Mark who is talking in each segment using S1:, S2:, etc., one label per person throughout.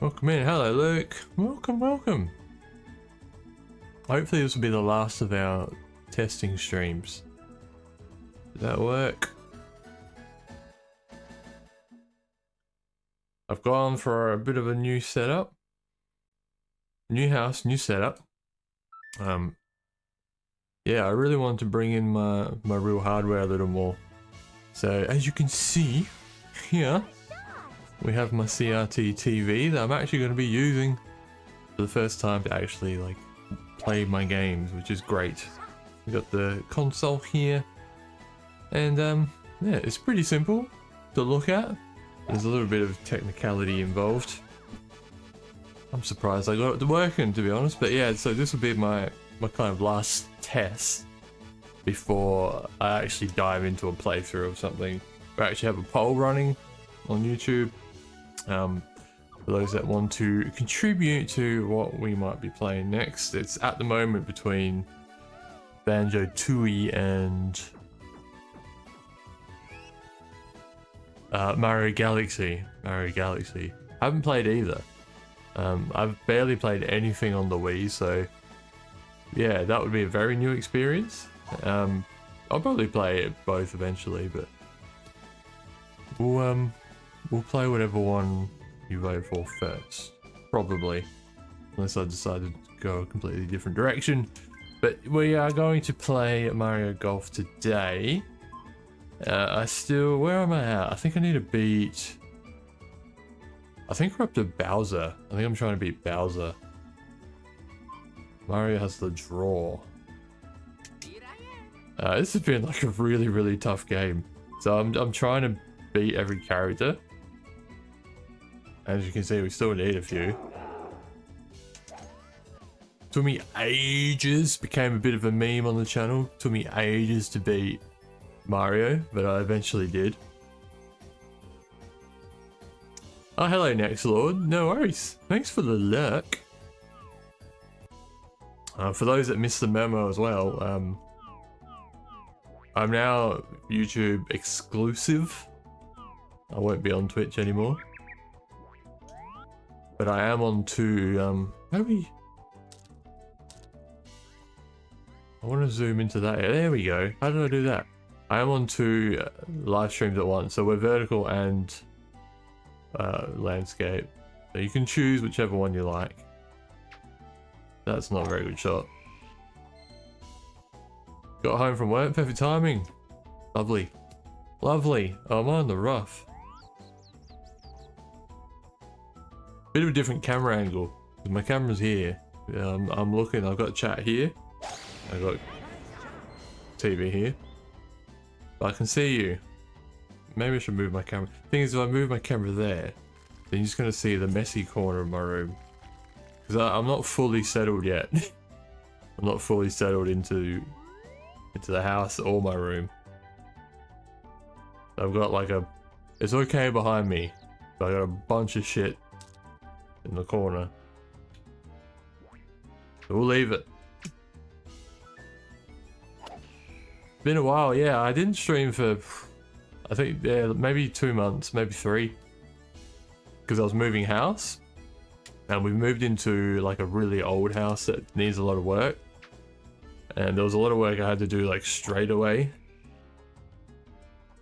S1: Welcome in. Hello, Luke. Welcome, welcome. Hopefully this will be the last of our testing streams. Did that work? I've gone for a bit of a new setup. New house, new setup. Yeah, I really wanted to bring in my real hardware a little more. So as you can see here, we have my CRT TV that I'm actually going to be using for the first time to actually like play my games, which is great. We got the console here, and yeah, it's pretty simple to look at. There's a little bit of technicality involved. I'm surprised I got it working, to be honest, but yeah, so this will be my kind of last test before I actually dive into a playthrough of something. We actually have a poll running on YouTube for those that want to contribute to what we might be playing next. It's at the moment between Banjo-Tooie and Mario Galaxy. I haven't played either. I've barely played anything on the Wii, so yeah, that would be a very new experience. I'll probably play it both eventually, but we'll play whatever one you vote for first, probably, unless I decide to go a completely different direction. But we are going to play Mario Golf today. Where am I at? I think I need to beat, I think we're up to Bowser. I think I'm trying to beat Bowser. Mario has the draw. This has been like a really tough game. So I'm trying to beat every character. As you can see, we still need a few. Took me ages, became a bit of a meme on the channel. Took me ages to beat Mario, but I eventually did. Oh, hello, Next Lord. No worries. Thanks for the lurk. For those that missed the memo as well, I'm now YouTube exclusive. I won't be on Twitch anymore. But I am on to, maybe... I want to zoom into that. There we go. How did I do that? I am on two live streams at once. So we're vertical and landscape. So you can choose whichever one you like. That's not a very good shot. Got home from work, perfect timing. Lovely. Lovely. Oh, I'm on the rough. Bit of a different camera angle. My camera's here. I'm looking, I've got chat here. I've got TV here. But I can see you. Maybe I should move my camera. Thing is, if I move my camera there, then you're just going to see the messy corner of my room. Because I'm not fully settled yet. I'm not fully settled into the house or my room. I've got like a... It's okay behind me, but I got a bunch of shit in the corner. So we'll leave it. Been a while, yeah. I didn't stream for, I think, yeah, maybe 2 months, maybe 3. Because I was moving house. And we moved into like a really old house that needs a lot of work. And there was a lot of work I had to do like straight away.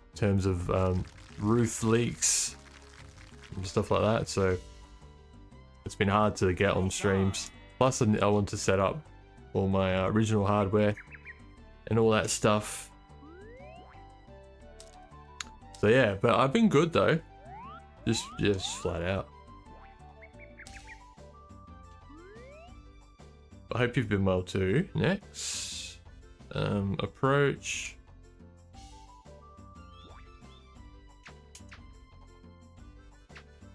S1: In terms of roof leaks and stuff like that. So it's been hard to get on streams. Plus I want to set up all my original hardware and all that stuff. So yeah, but I've been good though. Just flat out. I hope you've been well too. Next. Approach.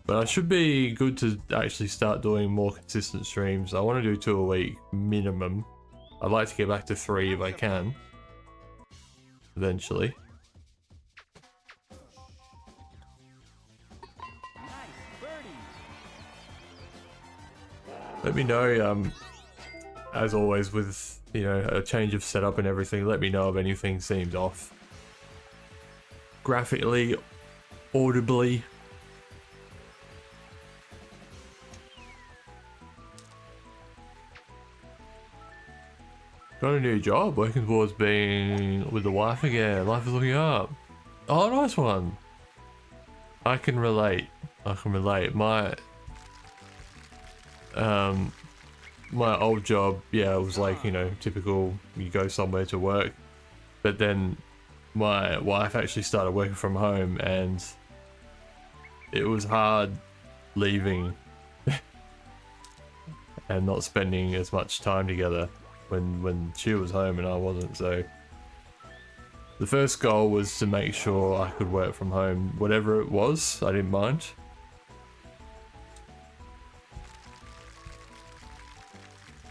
S1: But I should be good to actually start doing more consistent streams. I want to do 2 a week minimum. I'd like to get back to 3 if I can. Eventually. Let me know, as always with, you know, a change of setup and everything, let me know if anything seems off. Graphically, audibly. Got a new job, working towards being with the wife again. Life is looking up. Oh, nice one. I can relate. I can relate. My old job, yeah, it was like, you know, typical, you go somewhere to work. But then my wife actually started working from home, and it was hard leaving and not spending as much time together when she was home and I wasn't. So the first goal was to make sure I could work from home, whatever it was, I didn't mind.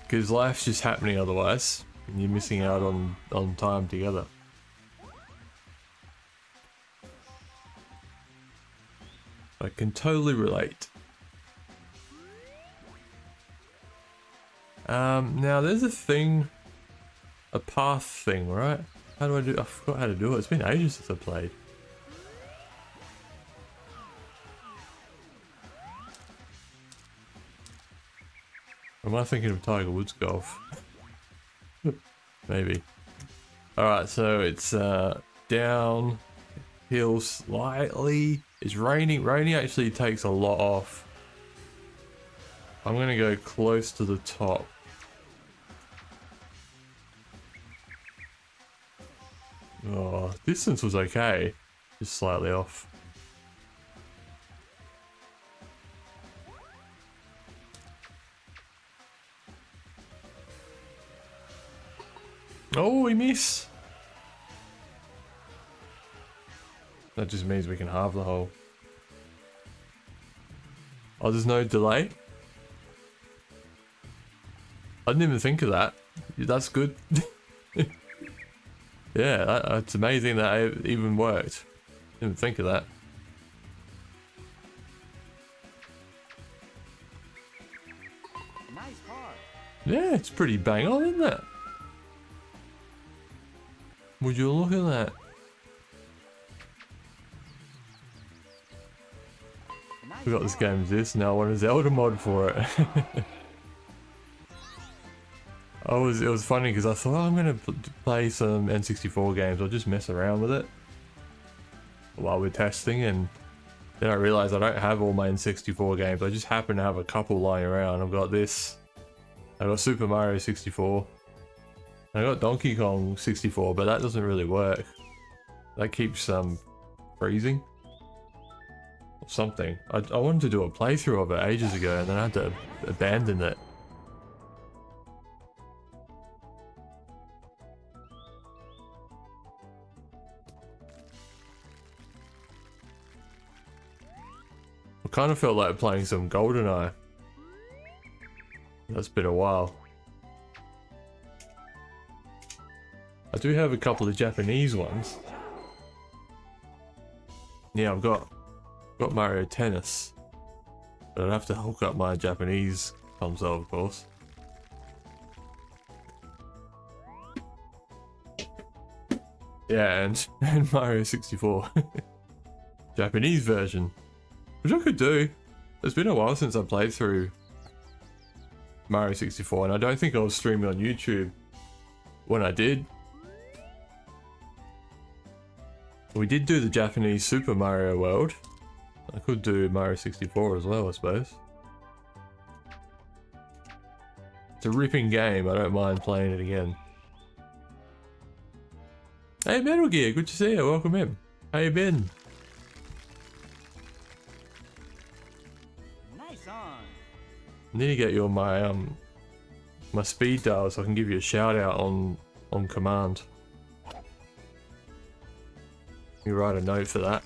S1: Because life's just happening otherwise, and you're missing out on time together. I can totally relate. Now there's a thing, a path thing, right? How do I do? I forgot how to do it. It's been ages since I played. Am I thinking of Tiger Woods golf? Maybe. Alright, so it's downhill slightly. It's raining. Raining actually takes a lot off. I'm gonna go close to the top. Oh, distance was okay. Just slightly off. Oh, we miss. That just means we can halve the hole. Oh, there's no delay? I didn't even think of that. That's good. Yeah, it's amazing that it even worked. Didn't think of that.
S2: Nice part.
S1: Yeah, it's pretty bang on, isn't it? Would you look at that?
S2: Nice
S1: Forgot this
S2: part.
S1: game exists now. I want a Zelda mod for it. It was funny because I thought, oh, I'm gonna play some N64 games. I'll just mess around with it while we're testing, and then I realized I don't have all my N64 games. I just happen to have a couple lying around. I've got this. I got Super Mario 64. I got Donkey Kong 64, but that doesn't really work. That keeps freezing or something. I wanted to do a playthrough of it ages ago, and then I had to abandon it. I kind of felt like playing some GoldenEye. That's been a while. I do have a couple of Japanese ones. Yeah, I've got Mario Tennis, but I'd have to hook up my Japanese console, of course. Yeah, and Mario 64. Japanese version. Which I could do. It's been a while since I played through Mario 64, and I don't think I was streaming on YouTube when I did. We did do the Japanese Super Mario World. I could do Mario 64 as well, I suppose. It's a ripping game, I don't mind playing it again. Hey Metal Gear, good to see you, welcome in. How you been?
S2: Nice on.
S1: I need to get you on my my speed dial so I can give you a shout out on command. You write a note for that.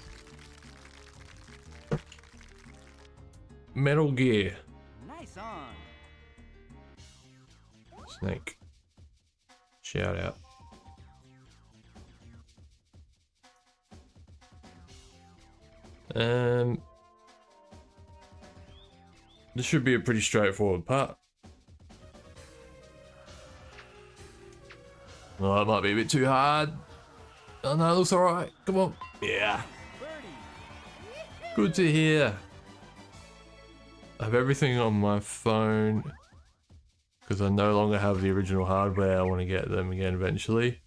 S1: Metal Gear.
S2: Nice on.
S1: Snake. Shout out. This should be a pretty straightforward part. Well, that might be a bit too hard. Oh no, it looks alright. Come on. Yeah.
S2: Birdie.
S1: Good to hear. I have everything on my phone because I no longer have the original hardware. I want to get them again eventually.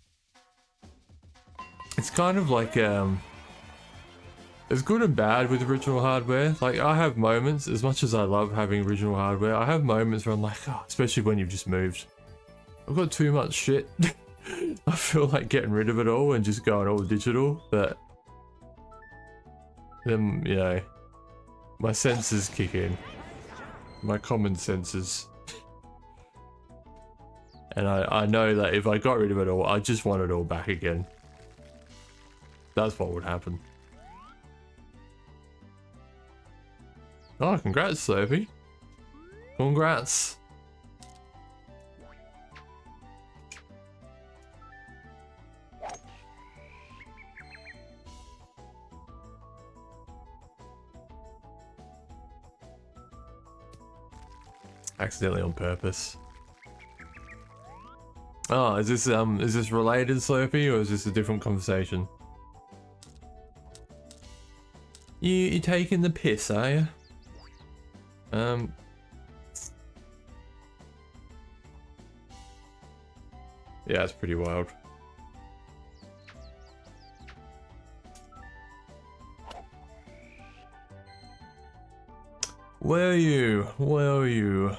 S1: It's kind of like it's good and bad with original hardware. Like, I have moments, as much as I love having original hardware, I have moments where I'm like, oh, especially when you've just moved. I've got too much shit. I feel like getting rid of it all and just going all digital, but then, you know, my senses kick in. My common senses. And I know that if I got rid of it all, I just want it all back again. That's what would happen. Oh, congrats, Slurpee. Congrats. Accidentally on purpose. Oh, is this related, Slurpee, or is this a different conversation? You taking the piss, are you? Yeah, it's pretty wild. Where are you? Where are you?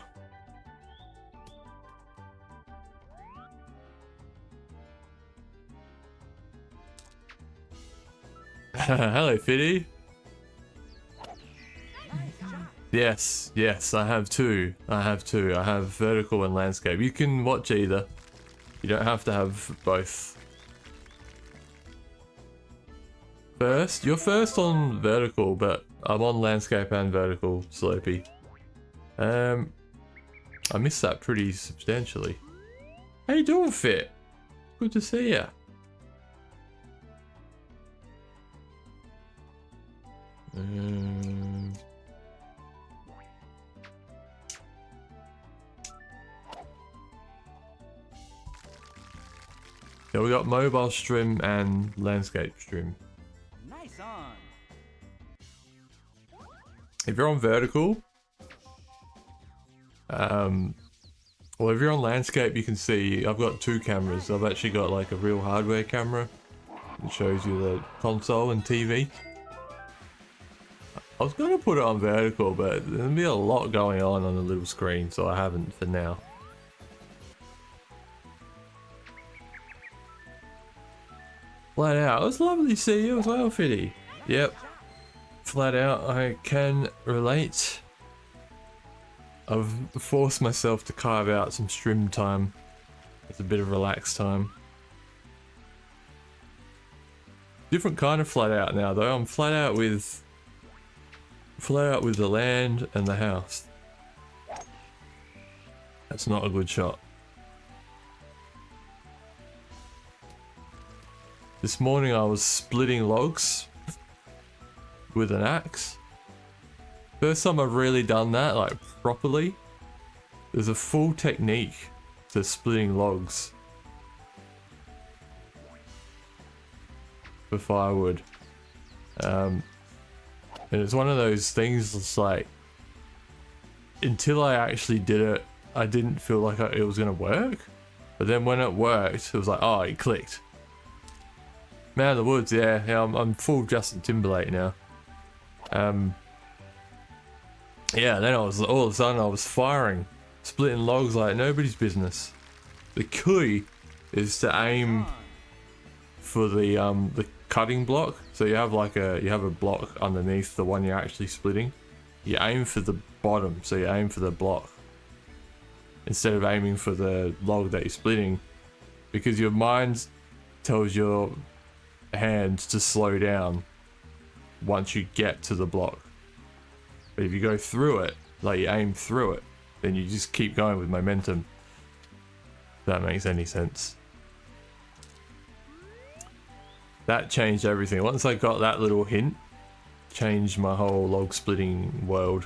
S1: Hello, Fiddy. Yes, yes, I have two. I have two. I have vertical and landscape. You can watch either. You don't have to have both. First? You're first on vertical, but I'm on landscape and vertical, Slurpee. I missed that pretty substantially. How you doing, Fit? Good to see ya. Yeah, we got mobile stream and landscape stream.
S2: Nice on.
S1: If you're on vertical, well, if you're on landscape, you can see I've got two cameras. I've actually got like a real hardware camera that shows you the console and TV. I was gonna put it on vertical, but there'll be a lot going on the little screen, so I haven't for now. Flat out. It was lovely to see you as well, Fiddy. Yep. Flat out, I can relate. I've forced myself to carve out some stream time. It's a bit of relaxed time. Different kind of flat out now though. I'm flat out with the land and the house. That's not a good shot. This morning I was splitting logs with an axe. First time I've really done that, like properly. There's a full technique to splitting logs for firewood. And it's one of those things that's like, until I actually did it, I didn't feel like it was gonna work. But then when it worked, it was like, oh, it clicked. Man of the Woods, yeah, I'm full Justin Timberlake now. Yeah, then all of a sudden I was firing, splitting logs like nobody's business. The key is to aim for the cutting block. So you have a block underneath the one you're actually splitting. You aim for the bottom, so you aim for the block instead of aiming for the log that you're splitting, because your mind tells your hand to slow down once you get to the block. But if you go through it, like you aim through it, then you just keep going with momentum. If that makes any sense. That changed everything. Once I got that little hint, changed my whole log splitting world.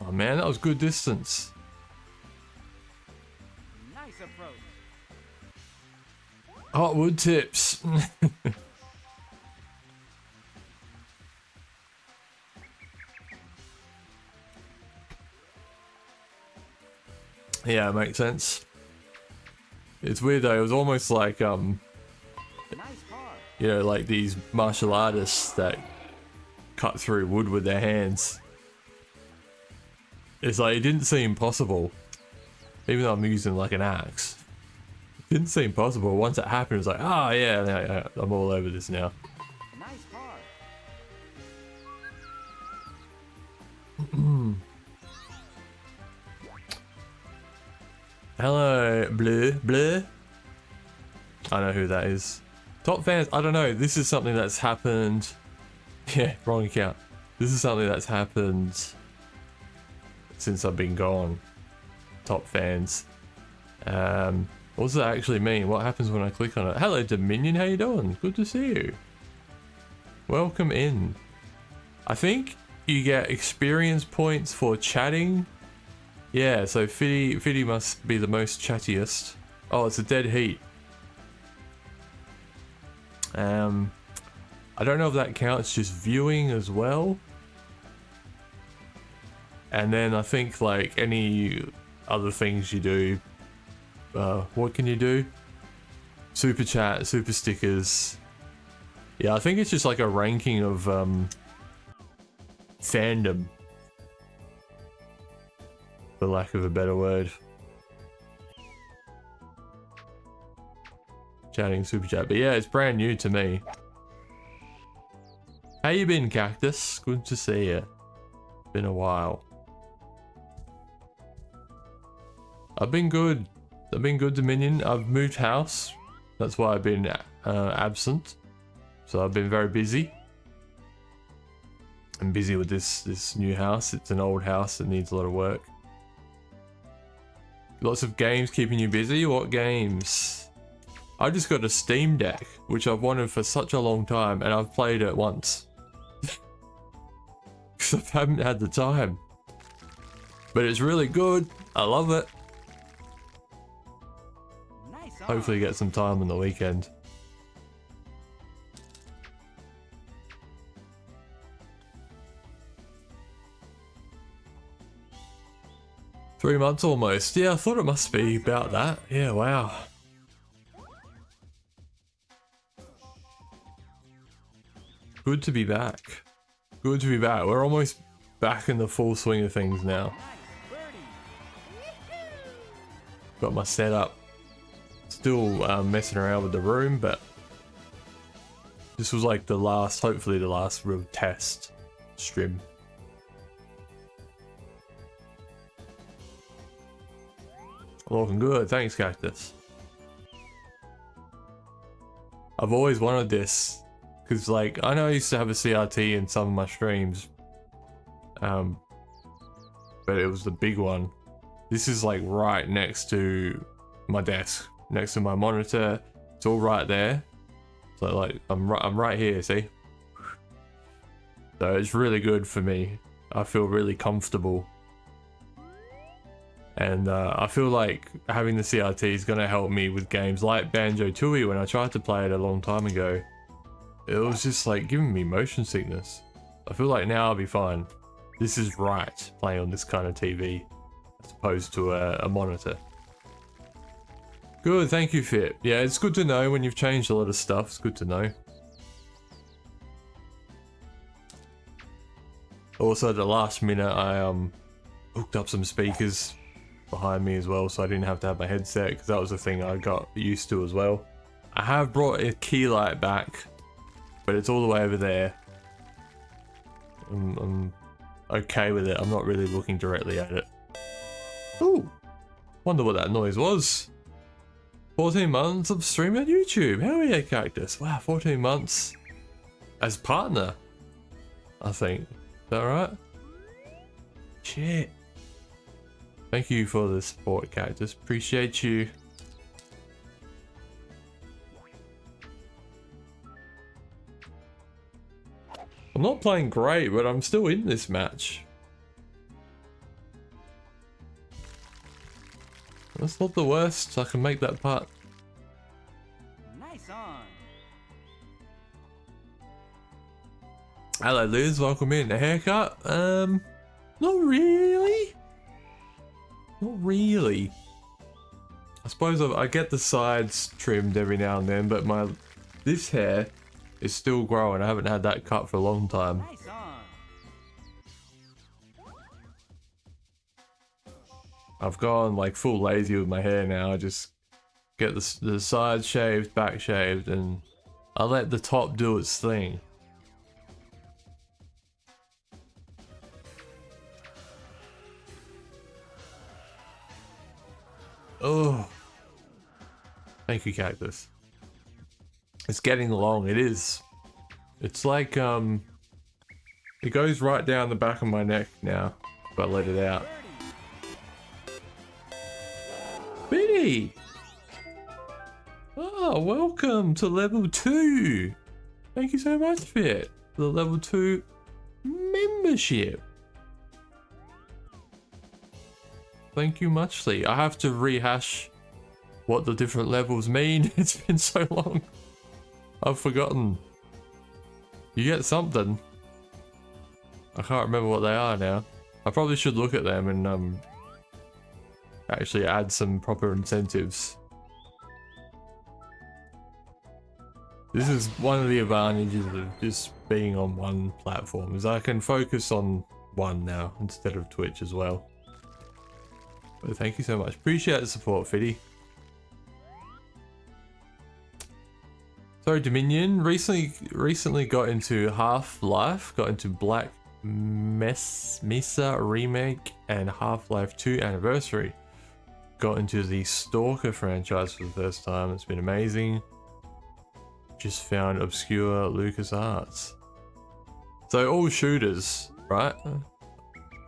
S1: Oh man, that was good distance.
S2: Nice approach.
S1: Hot wood tips. Yeah, it makes sense. It's weird though, it was almost like,
S2: Nice par.
S1: you know, like these martial artists that cut through wood with their hands. It's like, it didn't seem possible. Even though I'm using like an axe. It didn't seem possible. Once it happened, it was like, oh yeah, I'm all over this now.
S2: Nice par.
S1: Hello, Bleu, Bleu. I know who that is. Top fans, I don't know. This is something that's happened. Yeah, wrong account. This is something that's happened since I've been gone. Top fans. What does that actually mean? What happens when I click on it? Hello, Dominion. How you doing? Good to see you. Welcome in. I think you get experience points for chatting. Yeah, so Fiddy must be the most chattiest. Oh, it's a dead heat. I don't know if that counts just viewing as well. And then I think like any other things you do, what can you do? Super chat, super stickers. Yeah, I think it's just like a ranking of fandom, for lack of a better word. Chatting, super chat, but yeah, it's brand new to me. How you been, Cactus? Good to see you. Been a while. I've been good. I've been good, Dominion. I've moved house. That's why I've been absent. So I've been very busy. I'm busy with this new house. It's an old house that needs a lot of work. Lots of games keeping you busy. What games? I just got a Steam Deck, which I've wanted for such a long time, and I've played it once. Because I haven't had the time. But it's really good. I love it.
S2: Nice on.
S1: Hopefully get some time on the weekend. Three months almost. Yeah, I thought it must be about that. Yeah, wow. Good to be back. Good to be back. We're almost back in the full swing of things now.
S2: Nice birdie.
S1: Got my setup. Still messing around with the room, but this was like the last, hopefully the last real test stream. Looking good, thanks Cactus. I've always wanted this, because like, I know I used to have a CRT in some of my streams, but it was the big one. This is like right next to my desk, next to my monitor. It's all right there. So like, I'm right here, see? So it's really good for me. I feel really comfortable. And I feel like having the CRT is going to help me with games like Banjo-Tooie. When I tried to play it a long time ago, it was just like giving me motion sickness. I feel like now I'll be fine. This is right, playing on this kind of TV, as opposed to a monitor. Good, thank you, Fit. Yeah, it's good to know when you've changed a lot of stuff. It's good to know. Also, at the last minute, I hooked up some speakers behind me as well, so I didn't have to have my headset, because that was the thing I got used to as well. I have brought a key light back, but it's all the way over there. I'm okay with it. I'm not really looking directly at it. Ooh, wonder what that noise was. 14 months of streaming on YouTube. Hell yeah, Cactus. Wow, 14 months as partner, I think. Is that right? Shit. Thank you for the support, Cactus. Appreciate you. I'm not playing great, but I'm still in this match. That's not the worst. I can make that putt.
S2: Nice on.
S1: Hello, Liz. Welcome in. A haircut? Not really. Not really. I suppose I get the sides trimmed every now and then, but this hair is still growing. I haven't had that cut for a long time.
S2: Nice on.
S1: I've gone like full lazy with my hair now. I just get the sides shaved, back shaved, and I let the top do its thing. Oh, thank you, Cactus. It's getting long. It is. It's like it goes right down the back of my neck now if I let it out. Biddy! Oh, welcome to level 2. Thank you so much, Fit, for the level 2 membership. Thank you muchly. I have to rehash what the different levels mean. It's been so long. I've forgotten. You get something. I can't remember what they are now. I probably should look at them and actually add some proper incentives. This is one of the advantages of just being on one platform, is I can focus on one now instead of Twitch as well. But thank you so much. Appreciate the support, Fiddy. So Dominion recently got into Half-Life, got into Black Mesa Remake and Half-Life 2 Anniversary. Got into the Stalker franchise for the first time. It's been amazing. Just found obscure LucasArts. So all shooters, right?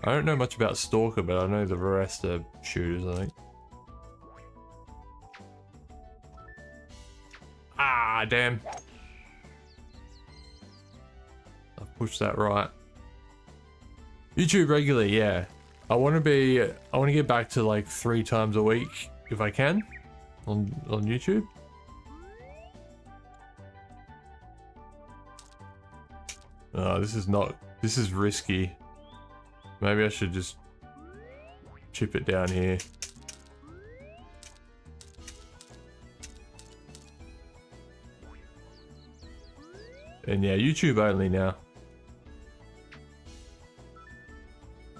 S1: I don't know much about Stalker, but I know the rest are shooters, I think. Ah, damn. I pushed that right. YouTube regularly, yeah. I want to get back to like 3 times a week if I can on YouTube. Oh, this is risky. Maybe I should just chip it down here. And yeah, YouTube only now.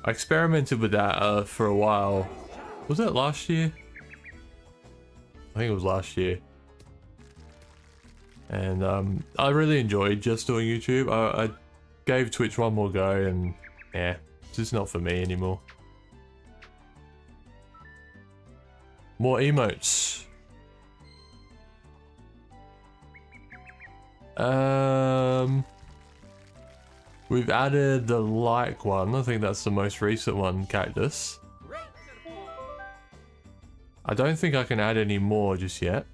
S1: I experimented with that for a while. Was that last year? I think it was last year. And I really enjoyed just doing YouTube. I gave Twitch one more go and yeah, it's just not for me anymore. More emotes. We've added the like one. I think that's the most recent one, Cactus. I don't think I can add any more just yet.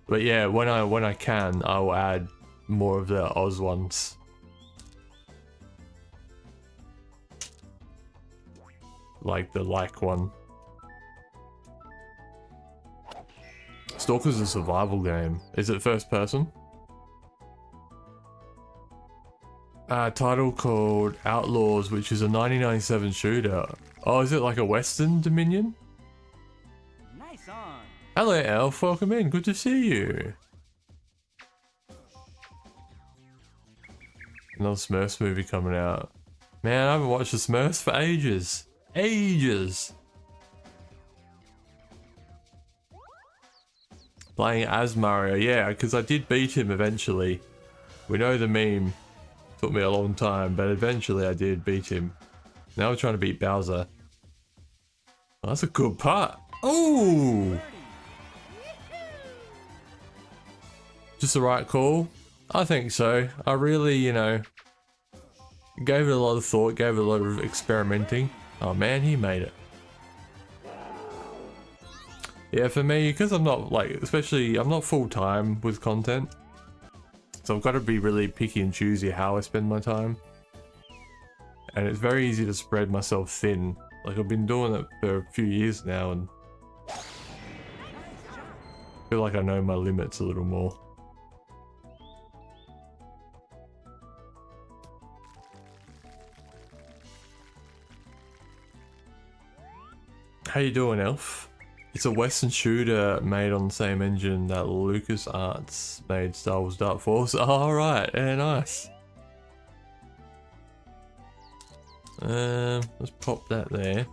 S1: But yeah, when I can, I'll add more of the Oz ones. Like the like one. Stalker's a survival game. Is it first person? Title called Outlaws, which is a 1997 shooter. Oh, is it like a Western Dominion?
S2: Nice on.
S1: Hello, Elf. Welcome in. Good to see you. Another Smurfs movie coming out. Man, I haven't watched the Smurfs for ages. Ages. Playing as Mario. Yeah, because I did beat him eventually. We know the meme. Took me a long time, but eventually I did beat him. Now we're trying to beat Bowser. Oh, that's a good putt. Oh! Just the right call? I think so. I really, you know, gave it a lot of thought, gave it a lot of experimenting. Oh man, he made it. Yeah, for me, because I'm not like, especially, I'm not full-time with content. So I've got to be really picky and choosy how I spend my time. And it's very easy to spread myself thin. Like I've been doing it for a few years now and I feel like I know my limits a little more. How you doing, Elf? It's a Western shooter made on the same engine that LucasArts made Star Wars Dark Force. Oh, right, yeah, nice. Let's pop that there.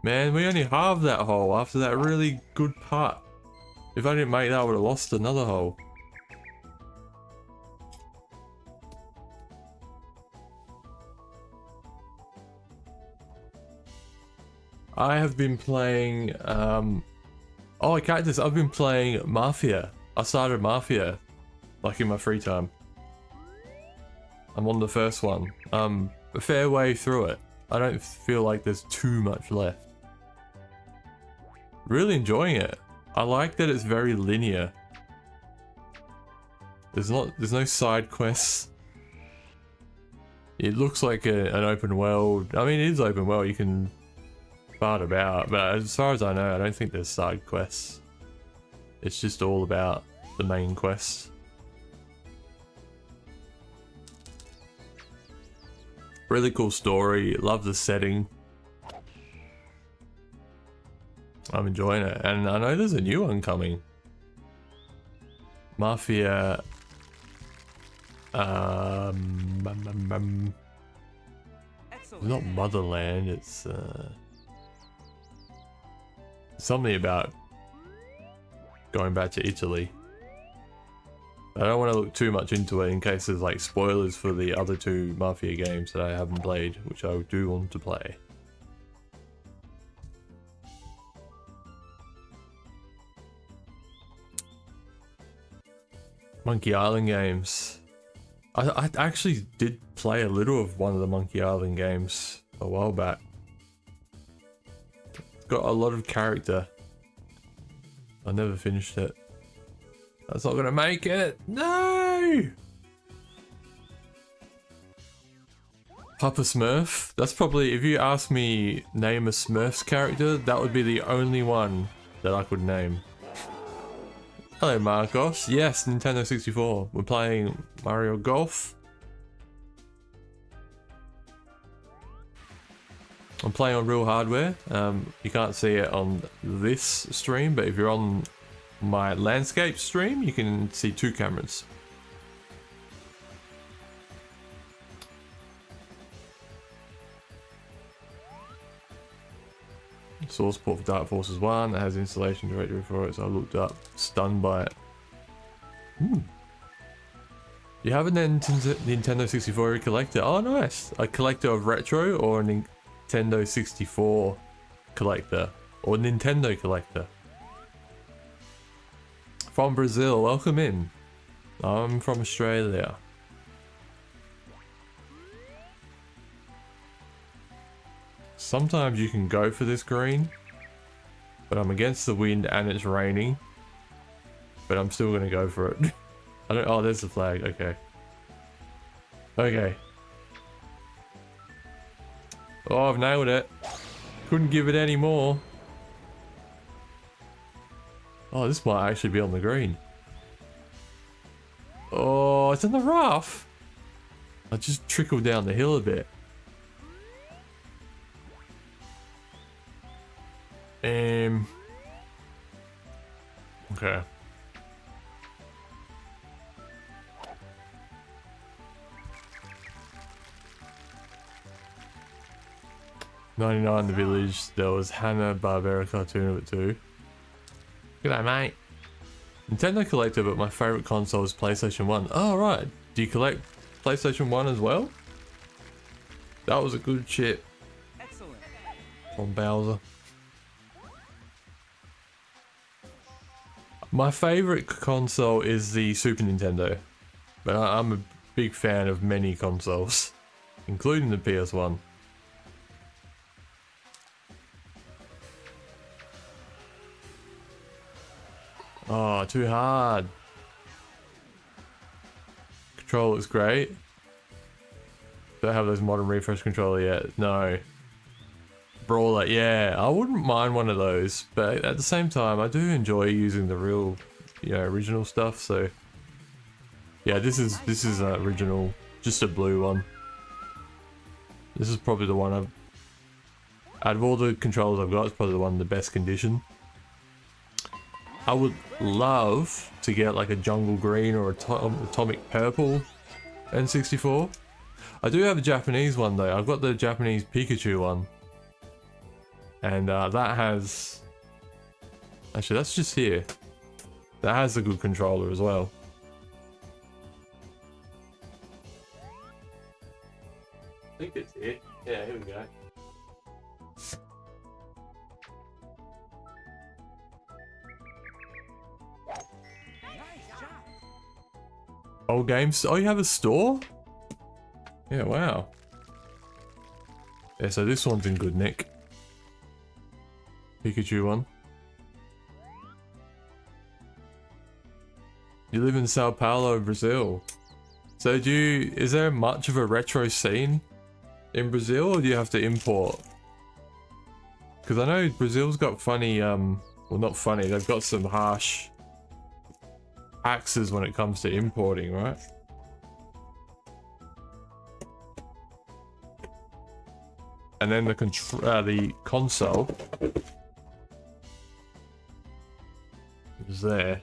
S1: Man, we only halved that hole after that really good putt. If I didn't make that, I would have lost another hole. I have been playing, oh, I can't just, I've been playing Mafia. I started Mafia, like in my free time. I'm on the first one. A fair way through it. I don't feel like there's too much left. Really enjoying it. I like that it's very linear. There's no side quests. It looks like an open world. I mean, it is open world. You can fart about, but as far as I know, I don't think there's side quests. It's just all about the main quest. Really cool story. Love the setting. I'm enjoying it, and I know there's a new one coming. Mafia. It's not Motherland. It's something about going back to Italy. I don't want to look too much into it in case there's like spoilers for the other two Mafia games that I haven't played, which I do want to play. Monkey Island games. I actually did play a little of one of the Monkey Island games a while back. It's got a lot of character. I never finished it. That's not gonna make it. No! Papa Smurf. That's probably, if you ask me name a Smurfs character, that would be the only one that I could name. Hello Marcos. Yes, Nintendo 64. We're playing Mario Golf. I'm playing on real hardware. You can't see it on this stream, but if you're on my landscape stream, you can see two cameras. Source port for Dark Forces 1 that has installation directory for it, so I looked up, stunned by it. You have a Nintendo 64 collector? Oh nice! A collector of retro or a Nintendo 64 collector? Or Nintendo collector? From Brazil, welcome in. I'm from Australia. Sometimes you can go for this green, but I'm against the wind and it's raining. But I'm still gonna go for it. I don't. Oh, there's the flag. Okay. Okay. Oh, I've nailed it. Couldn't give it any more. Oh, this might actually be on the green. Oh, it's in the rough. I just trickled down the hill a bit. Okay. '99 The Village. There was Hanna-Barbera cartoon of it too. G'day, mate. Nintendo collector, but my favorite console is PlayStation 1. Oh, right. Do you collect PlayStation 1 as well? That was a good chip.
S2: Excellent.
S1: From Bowser. My favorite console is the Super Nintendo, but I'm a big fan of many consoles, including the PS1. Oh, too hard. Control looks great. Don't have those modern refresh controller yet. No. Brawler, yeah, I wouldn't mind one of those, but at the same time, I do enjoy using the real, original stuff. So, yeah, this is original, just a blue one. This is probably the one Out of all the controllers I've got, it's probably the one in the best condition. I would love to get like a jungle green or a atomic purple N64. I do have a Japanese one though. I've got the Japanese Pikachu one. And that has... Actually, that's just here. That has a good controller as well. I think it's it. Yeah, here we go. Old games. Oh, you have a store? Yeah, wow. Yeah, so this one's in good nick. Pikachu one. You live in Sao Paulo, Brazil. So is there much of a retro scene in Brazil, or do you have to import? Because I know Brazil's got funny, well not funny, they've got some harsh taxes when it comes to importing, right? And then the console is there.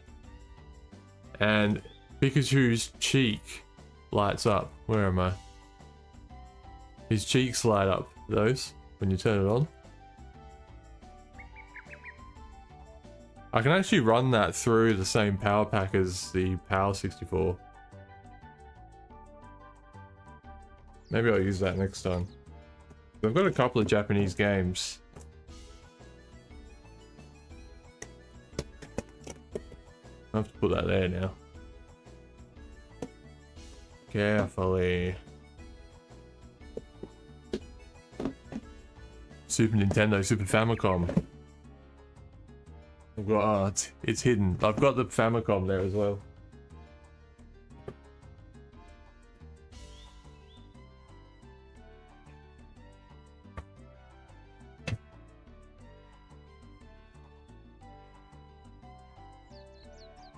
S1: And Pikachu's cheek lights up. Where am I? His cheeks light up, those, when you turn it on. I can actually run that through the same power pack as the Power 64. Maybe I'll use that next time. I've got a couple of Japanese games. I have to put that there now. Carefully. Super Nintendo, Super Famicom. I've got, it's hidden. I've got the Famicom there as well.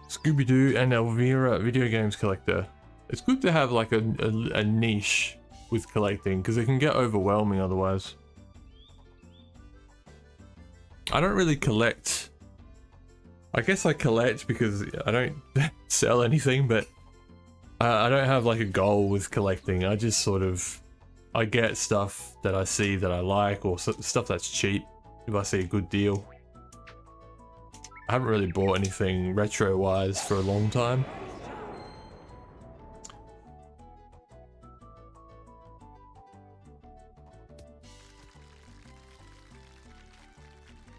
S1: Scooby-Doo and Elvira video games collector. It's good to have like a niche with collecting because it can get overwhelming otherwise. I don't really collect. I guess I collect because I don't sell anything, but I don't have like a goal with collecting. I just sort of, I get stuff that I see that I like, or stuff that's cheap if I see a good deal. I haven't really bought anything retro-wise for a long time.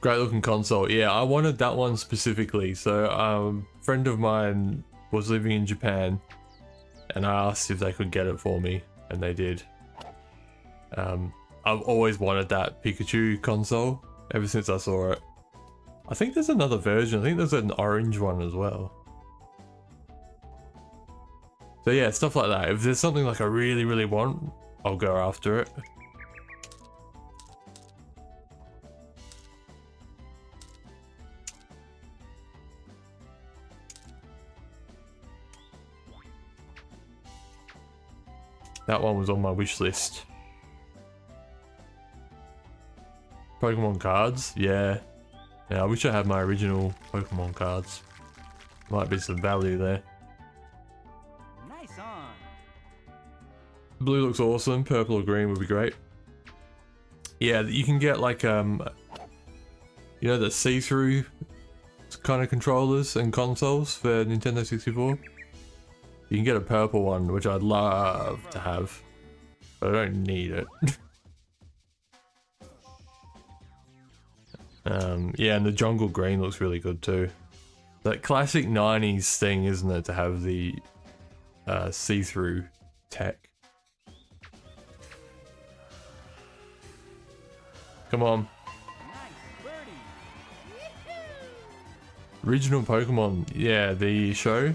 S1: Great looking console. Yeah, I wanted that one specifically. So a friend of mine was living in Japan and I asked if they could get it for me, and they did. I've always wanted that Pikachu console ever since I saw it. I think there's another version. I think there's an orange one as well. So yeah, stuff like that. If there's something like I really, really want, I'll go after it. That one was on my wish list. Pokemon cards? Yeah. Yeah, I wish I had my original Pokemon cards. Might be some value there.
S2: Nice on.
S1: Blue looks awesome. Purple or green would be great. Yeah, you can get like, you know, the see-through kind of controllers and consoles for Nintendo 64. You can get a purple one, which I'd love to have, but I don't need it. Yeah, and the jungle green looks really good too. That classic 90s thing, isn't it, to have the see-through tech. Come on. Original Pokemon, yeah, the show.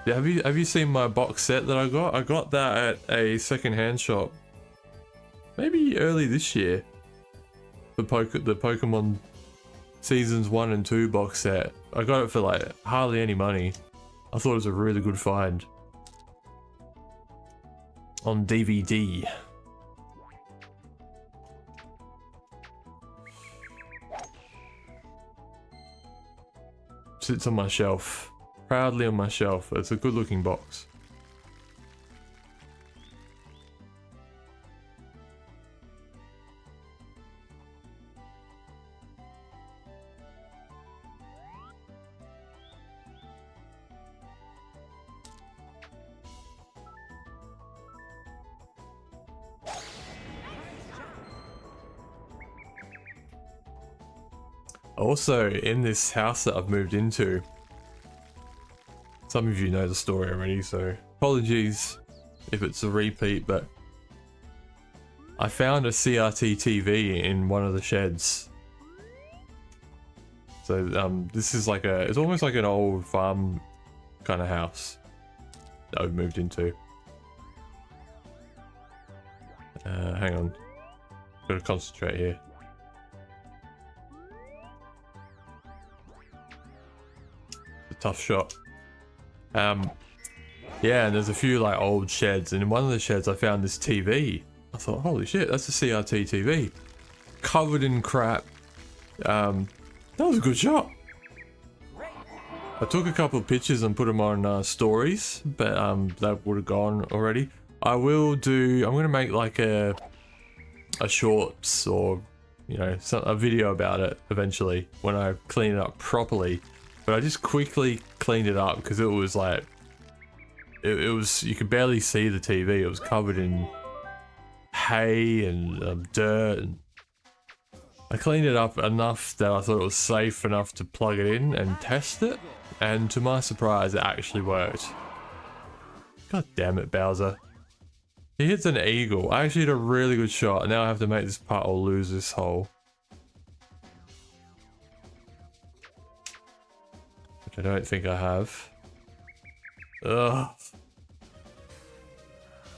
S1: Yeah, have you seen my box set that I got? I got that at a second-hand shop. Maybe early this year. The Pokemon Seasons 1 and 2 box set. I got it for like hardly any money. I thought it was a really good find. On DVD. sits on my shelf. Proudly on my shelf. It's a good looking box. Also, in this house that I've moved into, some of you know the story already, so apologies if it's a repeat, but I found a CRT TV in one of the sheds. So this is like it's almost like an old farm kind of house that I've moved into. Hang on, gotta concentrate here. Tough shot. Yeah, and there's a few like old sheds, and in one of the sheds I found this TV. I thought, holy shit, that's a CRT TV. Covered in crap. That was a good shot. I took a couple of pictures and put them on stories, but that would have gone already. I'm gonna make like a shorts or, you know, a video about it eventually when I clean it up properly. But I just quickly cleaned it up because it was like, it was, you could barely see the TV. It was covered in hay and dirt. And I cleaned it up enough that I thought it was safe enough to plug it in and test it. And to my surprise, it actually worked. God damn it, Bowser. He hits an eagle. I actually hit a really good shot. Now I have to make this putt or lose this hole. I don't think I have. Ugh.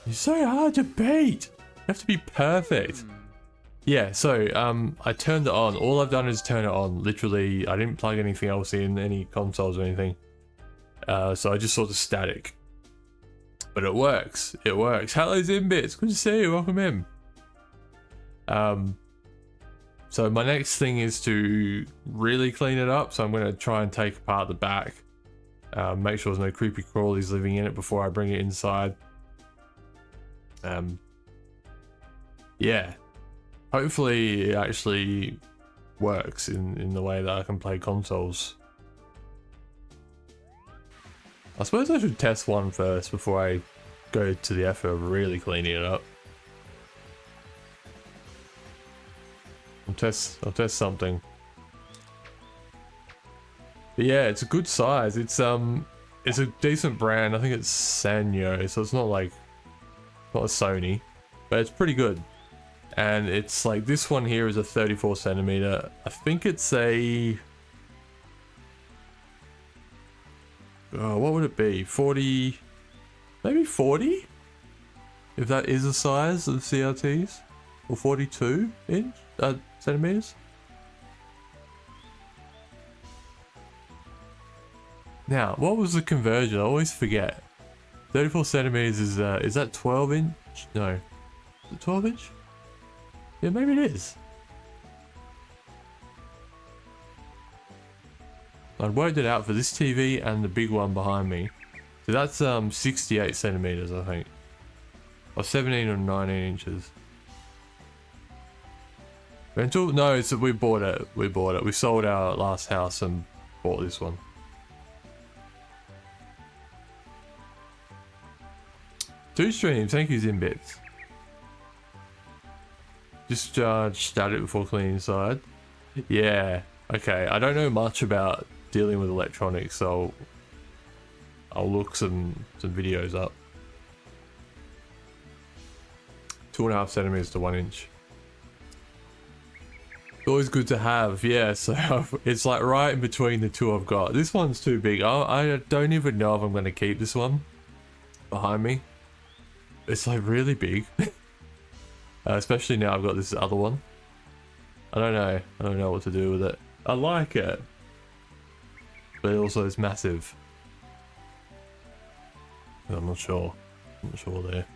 S1: You're so hard to beat. You have to be perfect. Yeah, so I turned it on. All I've done is turn it on. Literally, I didn't plug anything else in, any consoles or anything. So I just saw the static. But it works. It works. Hello, Zimbits. Good to see you. Welcome in. So my next thing is to really clean it up. So I'm going to try and take apart the back. Make sure there's no creepy crawlies living in it before I bring it inside. Yeah. Hopefully it actually works in the way that I can play consoles. I suppose I should test one first before I go to the effort of really cleaning it up. I'll test something. But yeah, it's a good size. It's a decent brand. I think it's Sanyo, so it's not like, not a Sony, but it's pretty good. And it's like, this one here is a 34 centimeter. I think it's a, what would it be? 40, maybe 40? If that is the size of CRTs, or 42 inch centimeters. Now, what was the conversion? I always forget. 34 centimeters is that 12 inch? No. Is it 12 inch? Yeah, maybe it is. I worked it out for this TV and the big one behind me. So that's 68 centimeters, I think. Or 17 or 19 inches. Rental? No, it's we bought it. We bought it. We sold our last house and bought this one. Two streams, thank you, Zimbits. Just start it before cleaning inside. Yeah, okay. I don't know much about dealing with electronics, so I'll look some videos up. 2.5 centimeters to 1 inch. Always good to have, yeah. So it's like right in between the two I've got. This one's too big. I don't even know if I'm going to keep this one behind me. It's like really big. Especially now I've got this other one. I don't know what to do with it. I like it, but it also is massive. I'm not sure there.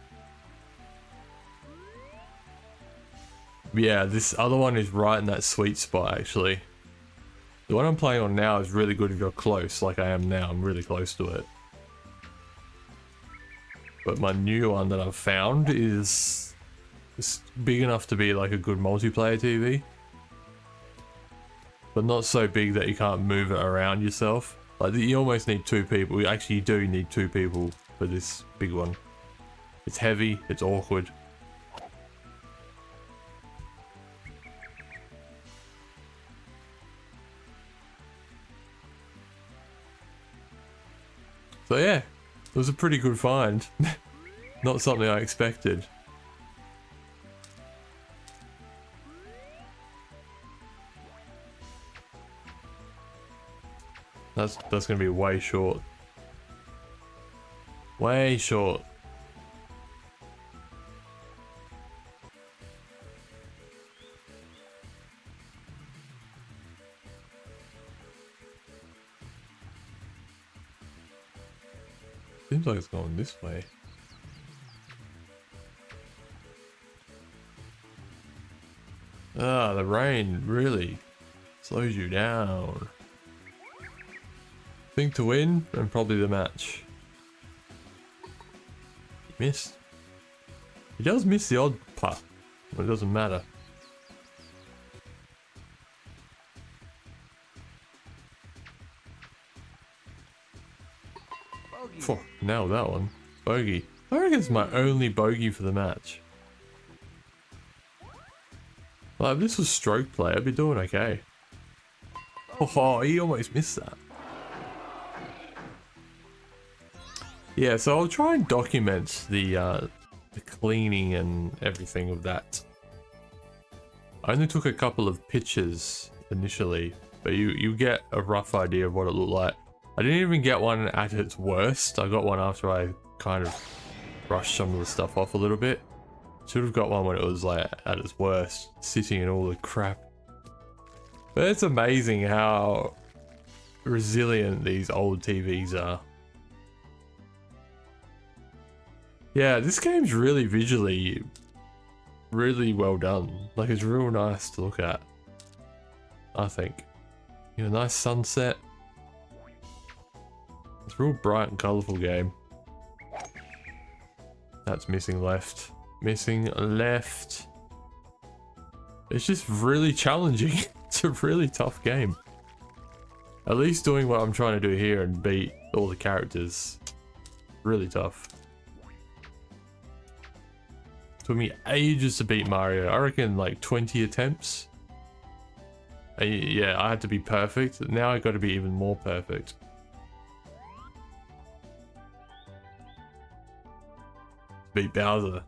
S1: Yeah, this other one is right in that sweet spot actually. The one I'm playing on now is really good if you're close, like I am now. I'm really close to it. But my new one that I've found is big enough to be like a good multiplayer TV. But not so big that you can't move it around yourself. Like, you almost need 2 people. Actually, you do need 2 people for this big one. It's heavy, it's awkward. So yeah, it was a pretty good find. Not something I expected. That's gonna be way short. Way short. Seems like it's going this way. Ah, the rain really slows you down. Think to win, and probably the match. He missed. He does miss the odd putt, but it doesn't matter. Phew, nailed that one. Bogey. I reckon it's my only bogey for the match. Like, if this was stroke play, I'd be doing okay. Oh, he almost missed that. Yeah, so I'll try and document the cleaning and everything of that. I only took a couple of pictures initially, but you get a rough idea of what it looked like. I didn't even get one at its worst. I got one after I kind of brushed some of the stuff off a little bit. Should have got one when it was like at its worst, sitting in all the crap. But it's amazing how resilient these old TVs are. Yeah, this game's really visually really well done. Like, it's real nice to look at, I think. You know, nice sunset. It's a real bright and colourful game. That's missing left. Missing left. It's just really challenging. It's a really tough game. At least doing what I'm trying to do here and beat all the characters. Really tough. Took me ages to beat Mario. I reckon like 20 attempts. Yeah, I had to be perfect. Now I got to be even more perfect. Beat Bowser.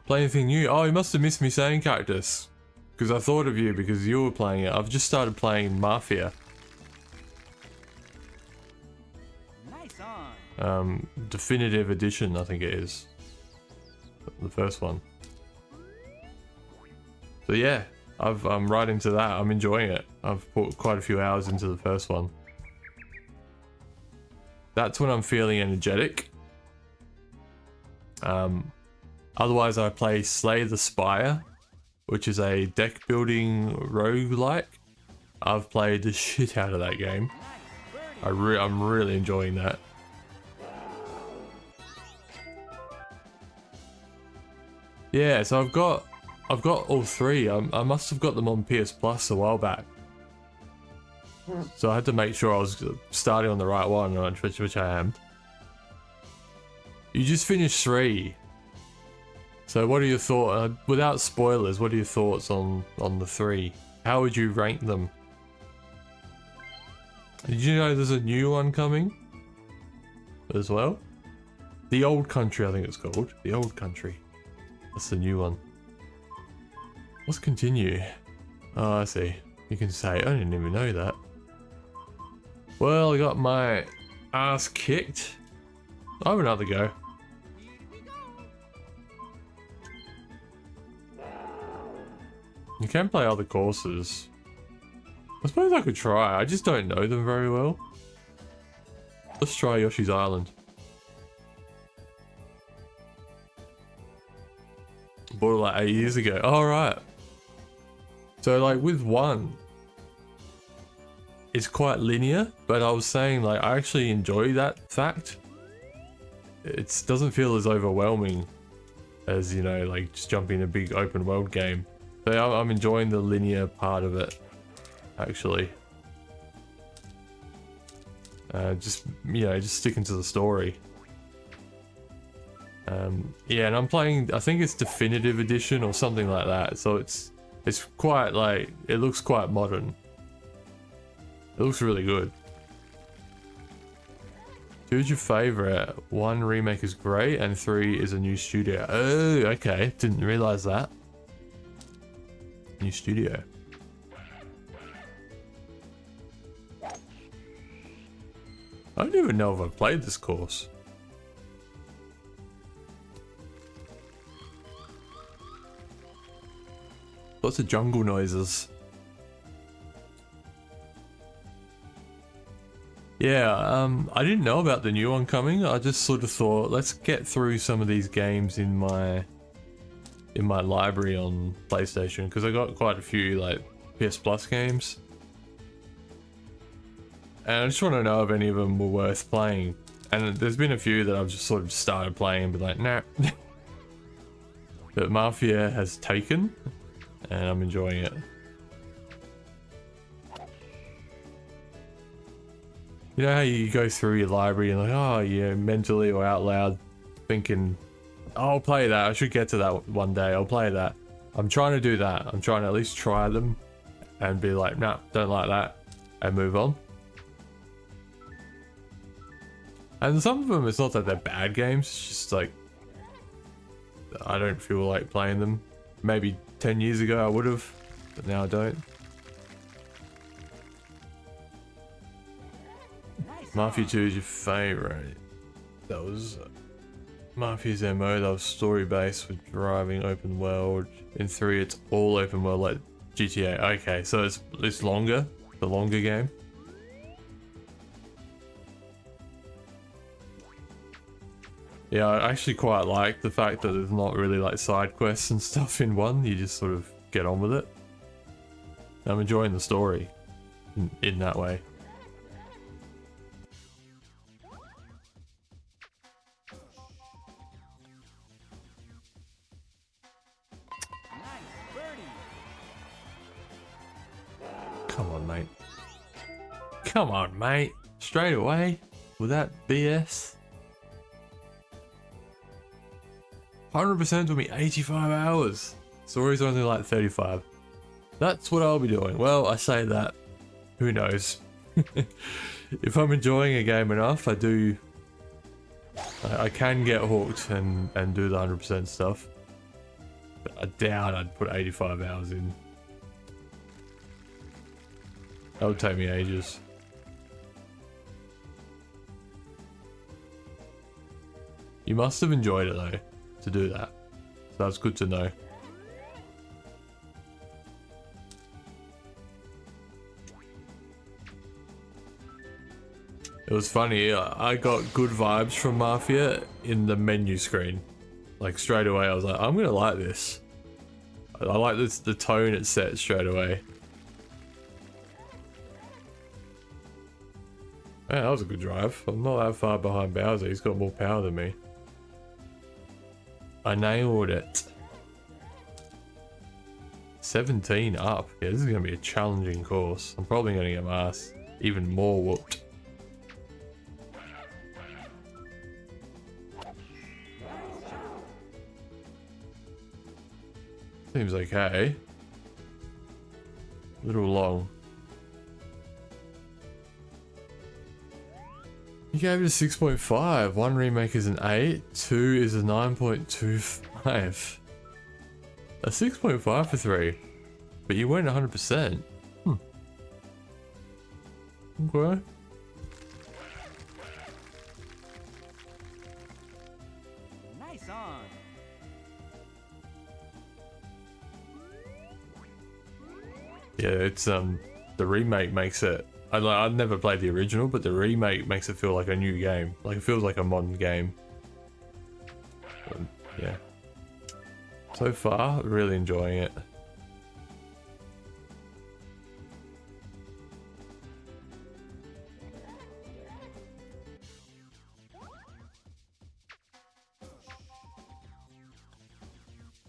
S1: Play anything new? Oh, you must have missed me saying Cactus. Because I thought of you because you were playing it. I've just started playing Mafia.
S2: Nice on.
S1: Definitive Edition, I think it is. The first one. So yeah, I'm right into that. I'm enjoying it. I've put quite a few hours into the first one. That's when I'm feeling energetic. Otherwise I play Slay the Spire, which is a deck building roguelike. I've played the shit out of that game. I'm really enjoying that. Yeah, so I've got all three. I must have got them on PS Plus a while back. So I had to make sure I was starting on the right one, which I am. You just finished 3. So what are your thoughts, without spoilers, what are your thoughts on the 3? How would you rank them? Did you know there's a new one coming as well? The Old Country, I think it's called. The Old Country. That's the new one. Let's continue. Oh, I see. You can say, I didn't even know that. Well, I got my ass kicked. I'll have another go. You can play other courses. I suppose I could try. I just don't know them very well. Let's try Yoshi's Island. Bought it like 8 years ago. All right. So like with 1, it's quite linear, but I was saying like I actually enjoy that fact. It doesn't feel as overwhelming as, you know, like just jumping in a big open world game. So I'm enjoying the linear part of it, actually. Just, you know, just sticking to the story. Yeah, and I'm playing, I think it's Definitive Edition or something like that. So it's quite like, it looks quite modern. It looks really good. Who's your favorite? 1 remake is great and 3 is a new studio. Oh, okay. Didn't realize that. New studio. I don't even know if I've played this course. Lots of jungle noises. Yeah, I didn't know about the new one coming. I just sort of thought, let's get through some of these games in my library on PlayStation, because I got quite a few like PS Plus games. And I just want to know if any of them were worth playing. And there's been a few that I've just sort of started playing and be like, nah. But Mafia has taken, and I'm enjoying it. You know how you go through your library and like, oh, yeah, mentally or out loud thinking, oh, I'll play that. I should get to that one day. I'll play that. I'm trying to do that. I'm trying to at least try them and be like, nah, don't like that, and move on. And some of them, it's not that they're bad games. It's just like, I don't feel like playing them. Maybe 10 years ago I would have, but now I don't. Mafia 2 is your favorite. That was Mafia's MO. That was story based with driving, open world. In 3, it's all open world like GTA. Okay, so it's longer, the longer game. Yeah, I actually quite like the fact that there's not really like side quests and stuff in 1. You just sort of get on with it. I'm enjoying the story in that way. Come on, mate. Come on, mate. Straight away with that BS. 100% took me 85 hours. Story's only like 35. That's what I'll be doing. Well, I say that. Who knows? If I'm enjoying a game enough, I can get hooked and do the 100% stuff. But I doubt I'd put 85 hours in. That would take me ages. You must have enjoyed it though, to do that. So that's good to know. It was funny, I got good vibes from Mafia in the menu screen. Like straight away I was like, I'm gonna like this. I like this, the tone it set straight away. Man, that was a good drive. I'm not that far behind Bowser, he's got more power than me. I nailed it. 17 up. Yeah, this is going to be a challenging course. I'm probably going to get my ass even more whooped. Seems okay. A little long. You gave it a 6.5. 1 remake is an 8. 2 is a 9.25. A 6.5 for 3. But you went 100%. Okay.
S2: Nice on.
S1: Yeah, it's the remake makes it. I've never played the original, but the remake makes it feel like a new game. Like it feels like a modern game. But, yeah. So far, really enjoying it.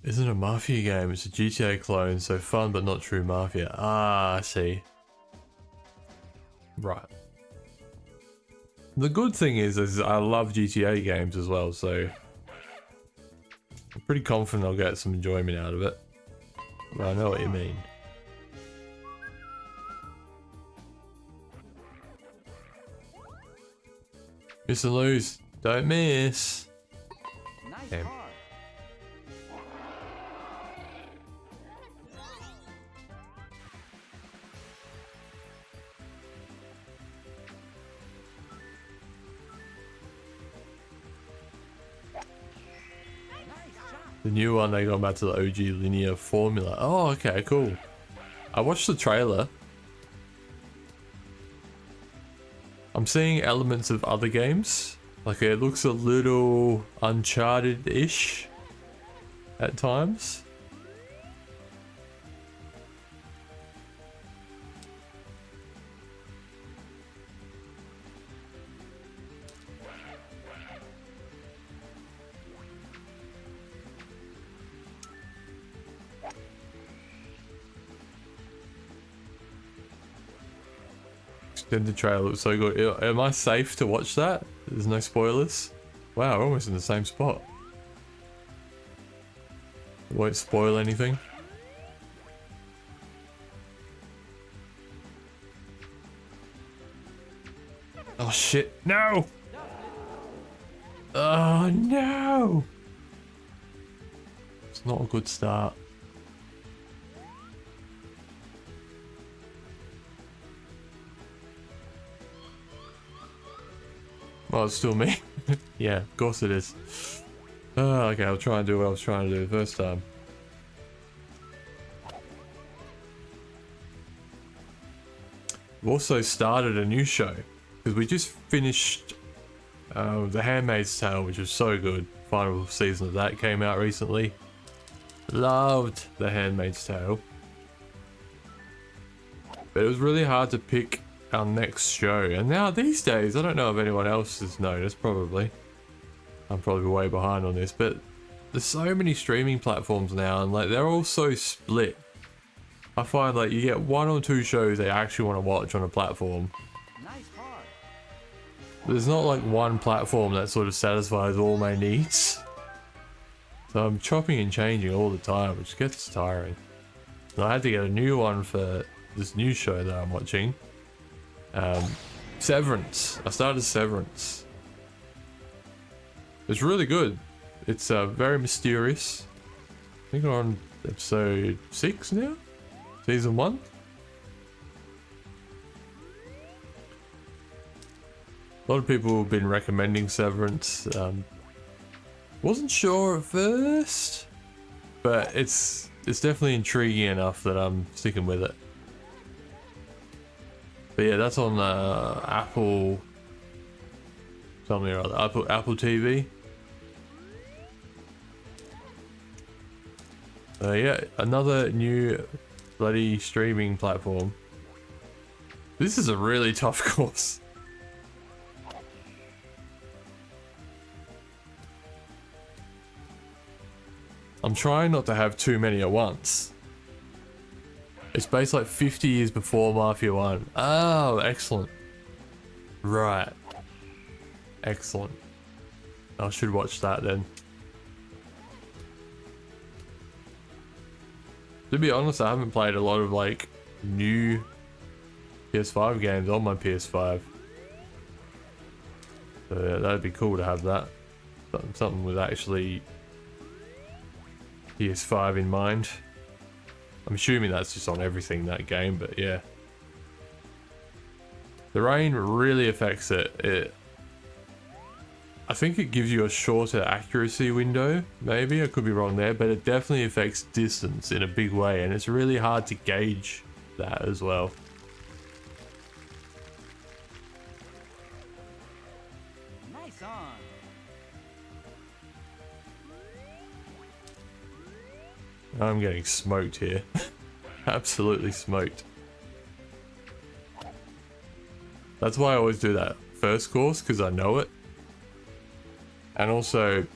S1: Isn't a Mafia game, it's a GTA clone, so fun but not true Mafia. Ah, I see. Right. The good thing is I love GTA games as well, so I'm pretty confident I'll get some enjoyment out of it. But I know what you mean. Miss and lose. Don't miss.
S2: Nice
S1: Damn.
S2: car.
S1: The new one, they gone back to the OG linear formula. Oh, okay, cool. I watched the trailer. I'm seeing elements of other games. Like it looks a little Uncharted-ish at times. The trailer looks so good. Am I safe to watch that? There's no spoilers? Wow, we're almost in the same spot. Won't spoil anything. Oh shit, no! Oh no! It's not a good start. Oh, it's still me. Yeah, of course it is. Oh, okay, I'll try and do what I was trying to do the first time. We've also started a new show because we just finished The Handmaid's Tale, which was so good. Final season of that came out recently. Loved The Handmaid's Tale. But it was really hard to pick our next show, and now these days I don't know if anyone else has noticed. Probably I'm probably way behind on this, but there's so many streaming platforms now, and like they're all so split. I find like you get one or two shows they actually want to watch on a platform.
S2: Nice car.
S1: There's not like one platform that sort of satisfies all my needs, so I'm chopping and changing all the time, which gets tiring. And I had to get a new one for this new show that I'm watching. Severance. I started Severance. It's really good. It's very mysterious. I think we're on episode 6 now? Season 1? A lot of people have been recommending Severance. Wasn't sure at first, but it's definitely intriguing enough that I'm sticking with it. But yeah, that's on Apple. Tell me rather, Apple TV. Yeah, another new bloody streaming platform. This is a really tough course. I'm trying not to have too many at once. It's based like 50 years before Mafia 1. Oh, excellent. Right. Excellent. I should watch that then. To be honest, I haven't played a lot of like new PS5 games on my PS5. So yeah, that'd be cool to have that. Something with actually PS5 in mind. I'm assuming that's just on everything, that game, but yeah. The rain really affects it. I think it gives you a shorter accuracy window, maybe, I could be wrong there, but it definitely affects distance in a big way, and it's really hard to gauge that as well.
S2: Nice on.
S1: I'm getting smoked here. Absolutely smoked. That's why I always do that first course, because I know it. And also,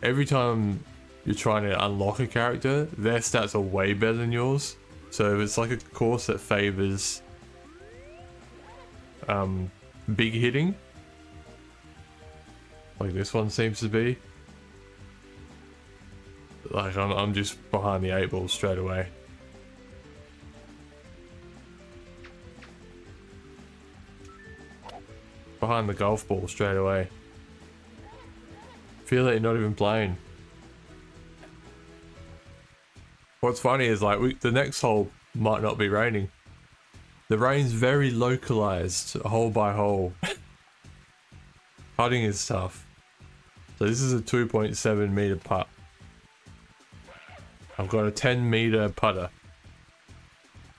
S1: every time you're trying to unlock a character, their stats are way better than yours. So if it's like a course that favors big hitting, like this one seems to be, like I'm just behind the 8 ball straight away. Behind the golf ball straight away. Feel that you're not even playing. What's funny is like the next hole might not be raining. The rain's very localized, hole by hole. Putting is tough. So this is a 2.7 meter putt. I've got a 10 meter putter.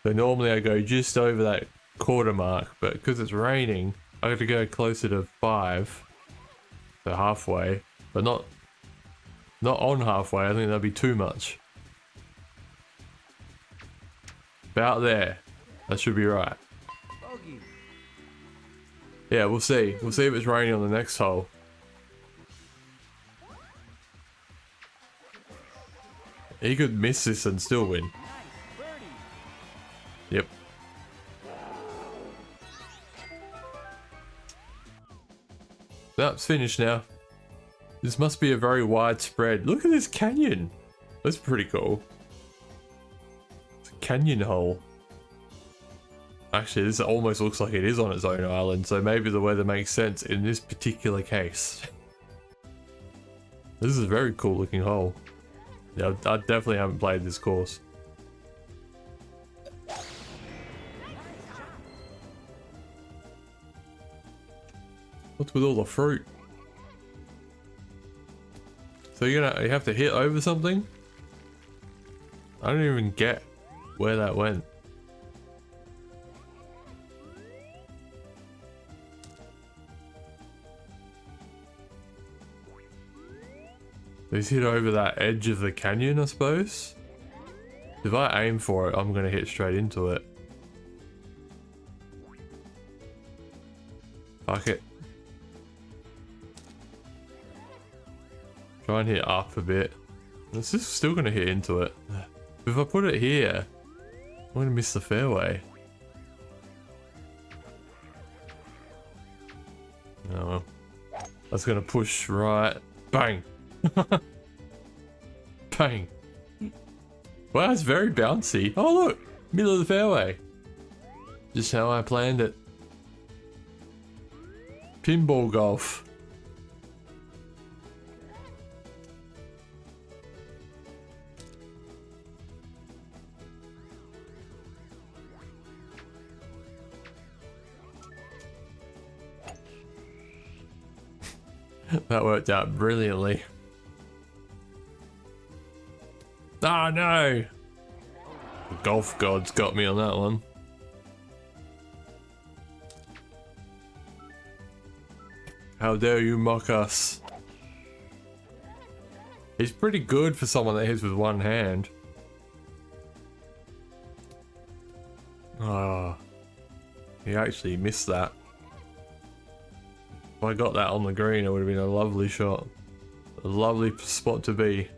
S1: So normally I go just over that quarter mark, but because it's raining, I have to go closer to 5. So halfway, but not on halfway. I think that'd be too much. About there. That should be right.
S2: Bogey.
S1: Yeah, we'll see. We'll see if it's raining on the next hole. He could miss this and still win.
S2: Nice birdie.
S1: Yep. That's finished now. This must be a very widespread. Look at this canyon. That's pretty cool. It's a canyon hole. Actually, this almost looks like it is on its own island, so maybe the weather makes sense in this particular case. This is a very cool looking hole. Yeah, I definitely haven't played this course. What's with all the fruit? So you have to hit over something? I don't even get where that went. Just hit over that edge of the canyon, I suppose. If I aim for it, I'm gonna hit straight into it. Fuck it. Try and hit up a bit. This is still gonna hit into it. If I put it here, I'm gonna miss the fairway. Oh well. That's gonna push right. Bang! Bang! Wow, it's very bouncy. Oh look! Middle of the fairway. Just how I planned it. Pinball golf. That worked out brilliantly. Ah, no! The golf gods got me on that one. How dare you mock us? He's pretty good for someone that hits with one hand. Ah, he actually missed that. If I got that on the green, it would have been a lovely shot. A lovely spot to be.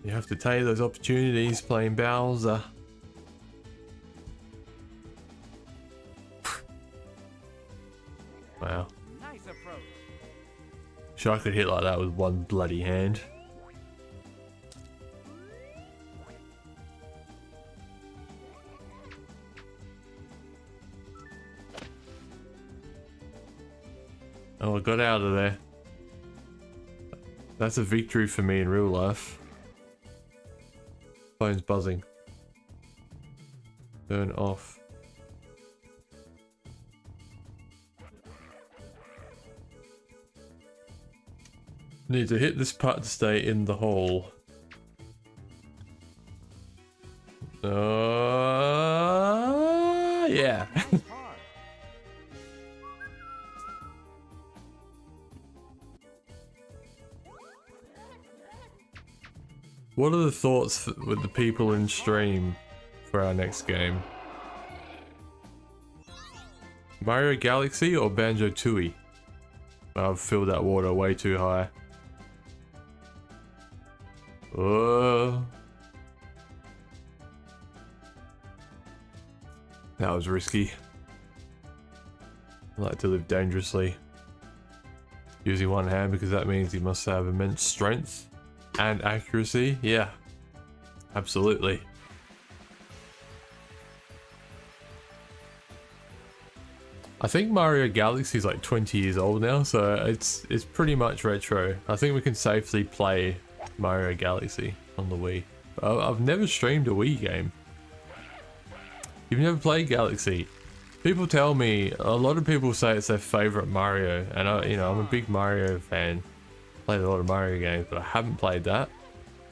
S1: You have to take those opportunities playing Bowser. Wow.
S2: Nice approach.
S1: Sure I could hit like that with one bloody hand. Oh, I got out of there. That's a victory for me in real life. Phone's buzzing. Turn off. Need to hit this putt to stay in the hole. Yeah.
S2: Nice par.
S1: What are the thoughts with the people in stream for our next game? Mario Galaxy or Banjo-Tooie? I've filled that water way too high. Oh. That was risky. I like to live dangerously. Using one hand because that means you must have immense strength and accuracy. Yeah, absolutely. I think Mario Galaxy is like 20 years old now, so it's pretty much retro. I think we can safely play Mario Galaxy on the Wii. I've never streamed a Wii game. You've never played Galaxy? People tell me, a lot of people say it's their favorite Mario, and I'm a big Mario fan. Played a lot of Mario games, but I haven't played that.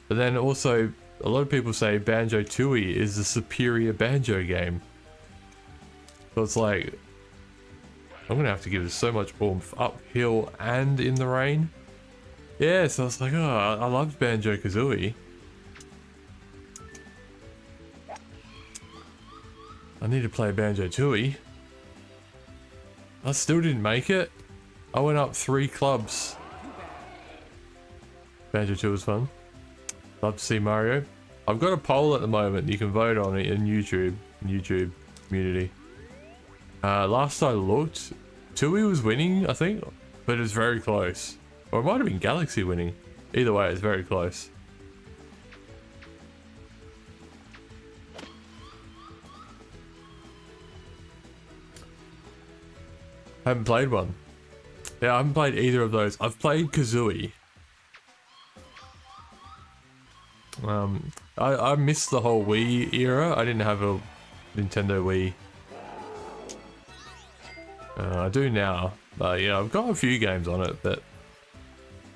S1: But then also, a lot of people say Banjo-Tooie is the superior Banjo game. So it's like, I'm gonna have to give this so much oomph uphill and in the rain. Yeah, so I was like, oh, I loved Banjo-Kazooie. I need to play Banjo-Tooie. I still didn't make it. I went up 3 clubs. Banjo-Tooie was fun. Love to see Mario. I've got a poll at the moment. You can vote on it in YouTube community. Last I looked, Tooie was winning, I think, but it was very close. Or it might have been Galaxy winning. Either way, it's very close. I haven't played one. Yeah, I haven't played either of those. I've played Kazooie. I missed the whole Wii era. I didn't have a Nintendo Wii. I do now, but yeah, I've got a few games on it, but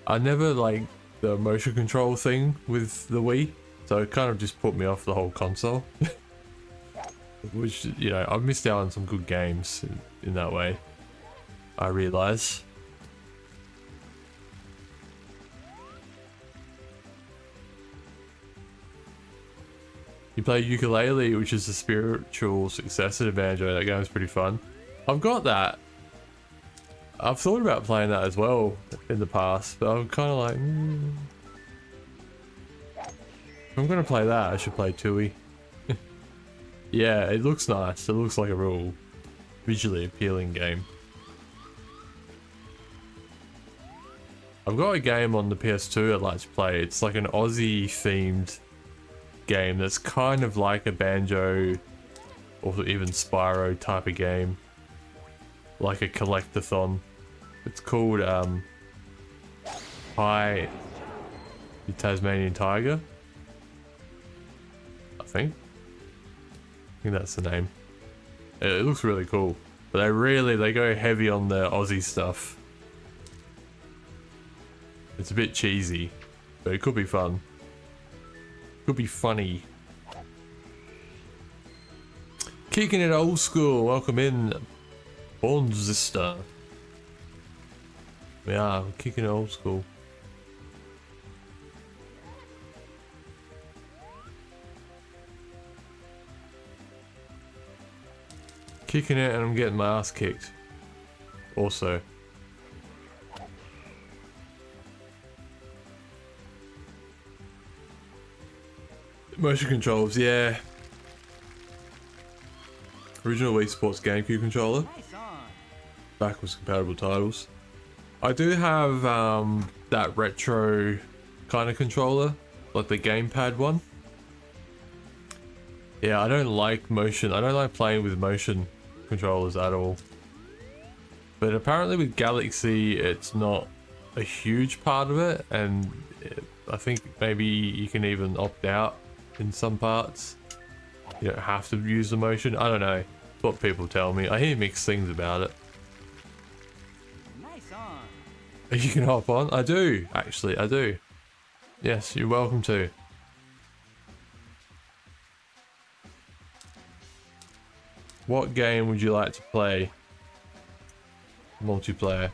S1: I never liked the motion control thing with the Wii, so it kind of just put me off the whole console. Which, you know, I've missed out on some good games in that way, I realise. You play Ukulele, which is the spiritual successor to Banjo. That game's pretty fun. I've got that. I've thought about playing that as well in the past, but I'm kind of like, if I'm going to play that, I should play Tooie. Yeah, it looks nice. It looks like a real visually appealing game. I've got a game on the PS2 I'd like to play. It's like an Aussie themed game that's kind of like a Banjo or even Spyro type of game. Like a collectathon. It's called Hi the Tasmanian Tiger, I think that's the name. It looks really cool, but they go heavy on the Aussie stuff. It's a bit cheesy, but it could be fun. Could be funny. Kicking it old school. Welcome in, Bonzista. Yeah, we're kicking it old school. Kicking it and I'm getting my ass kicked. Also. Motion controls, yeah. Original Wii Sports GameCube controller.
S2: Nice on.
S1: Backwards compatible titles. I do have that retro kind of controller, like the gamepad one. Yeah, I don't like motion. I don't like playing with motion controllers at all. But apparently with Galaxy, it's not a huge part of it, and I think maybe you can even opt out in some parts. You don't have to use the motion. I don't know. It's what people tell me. I hear mixed things about it.
S2: Nice on.
S1: You can hop on? I do, actually, I do. Yes, you're welcome to. What game would you like to play? Multiplayer.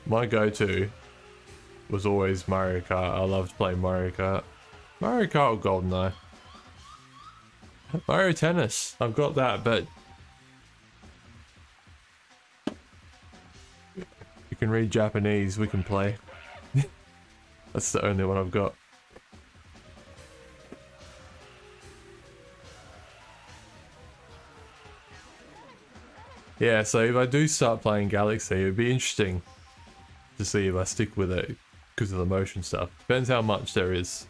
S1: My go-to was always Mario Kart. I loved playing Mario Kart. Mario Kart or GoldenEye. Mario Tennis. I've got that, but you can read Japanese, we can play. That's the only one I've got. Yeah, so if I do start playing Galaxy, it'd be interesting to see if I stick with it because of the motion stuff. Depends how much there is.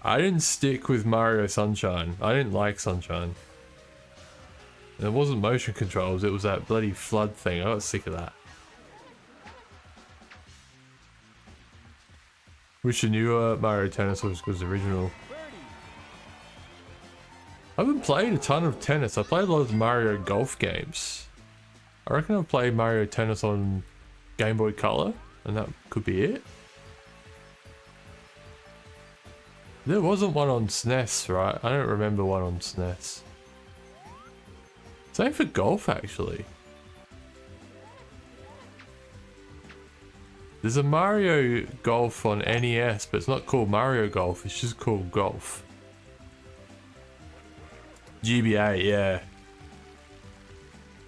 S1: I didn't stick with Mario Sunshine. I didn't like Sunshine. And it wasn't motion controls, it was that bloody flood thing. I got sick of that. Wish the newer Mario Tennis was original. I haven't played a ton of tennis. I played a lot of Mario Golf games. I reckon I've played Mario Tennis on Game Boy Color, and that could be it. There wasn't one on SNES, right? I don't remember one on SNES. Same for golf, actually. There's a Mario Golf on NES, but it's not called Mario Golf, it's just called Golf. GBA, yeah.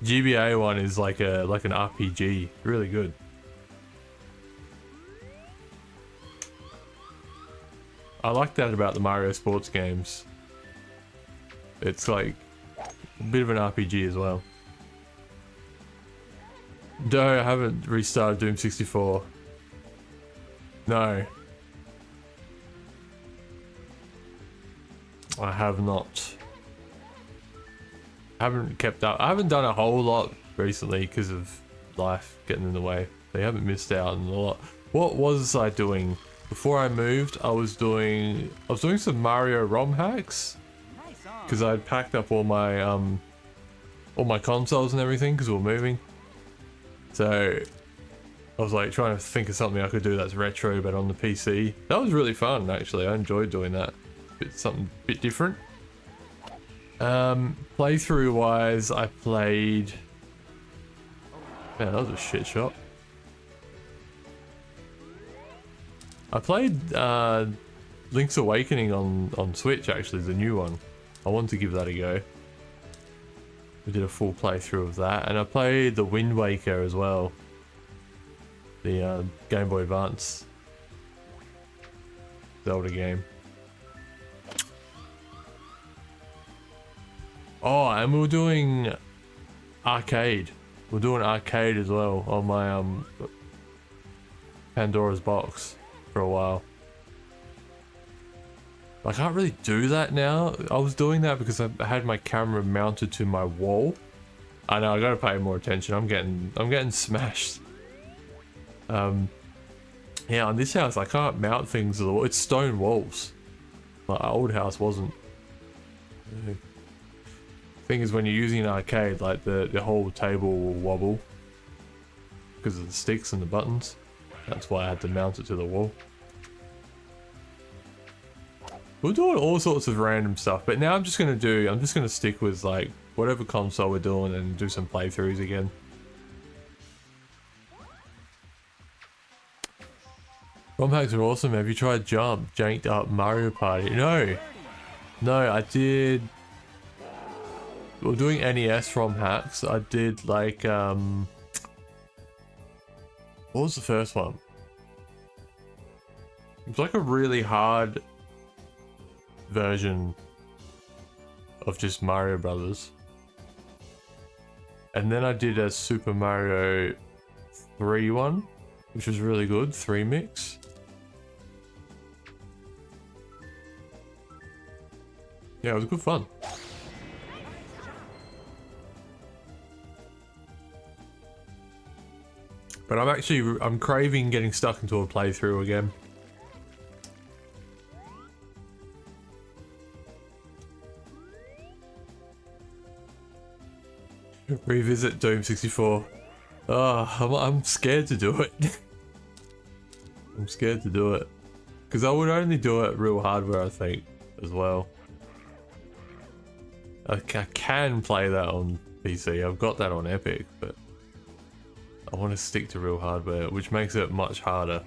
S1: GBA one is like an RPG, really good. I like that about the Mario sports games. It's like a bit of an RPG as well. No, I haven't restarted Doom 64. No. I have not. I haven't kept up. I haven't done a whole lot recently because of life getting in the way. So you haven't missed out on a lot. What was I doing? Before I moved, I was doing some Mario ROM hacks. Because I'd packed up all my consoles and everything because we were moving. So I was like trying to think of something I could do that's retro but on the PC. That was really fun actually. I enjoyed doing that. Something a bit different. Playthrough wise, I played. Man, that was a shit shot. I played Link's Awakening on Switch actually, the new one. I wanted to give that a go. We did a full playthrough of that, and I played the Wind Waker as well. The Game Boy Advance Zelda game. Oh, and we were doing arcade. We're doing arcade as well on my Pandora's box for a while. I can't really do that now. I was doing that because I had my camera mounted to my wall. I know, I gotta pay more attention. I'm getting smashed. Yeah, on this house I can't mount things to the wall. It's stone walls. My old house wasn't. Thing is, when you're using an arcade, like the whole table will wobble because of the sticks and the buttons. That's why I had to mount it to the wall. We're doing all sorts of random stuff, but now I'm just gonna stick with like whatever console we're doing and do some playthroughs again. ROM hacks are awesome. Have you tried Jump? Janked up Mario Party? No, I did. We're doing NES ROM hacks. I did like what was the first one? It was like a really hard version of just Mario Brothers. And then I did a Super Mario 3 one, which was really good, 3 mix. Yeah, it was good fun. But I'm craving getting stuck into a playthrough again. Revisit Doom 64. I'm scared to do it. I'm scared to do it. Because I would only do it real hardware, I think, as well. I can play that on PC. I've got that on Epic, but I want to stick to real hardware, which makes it much harder.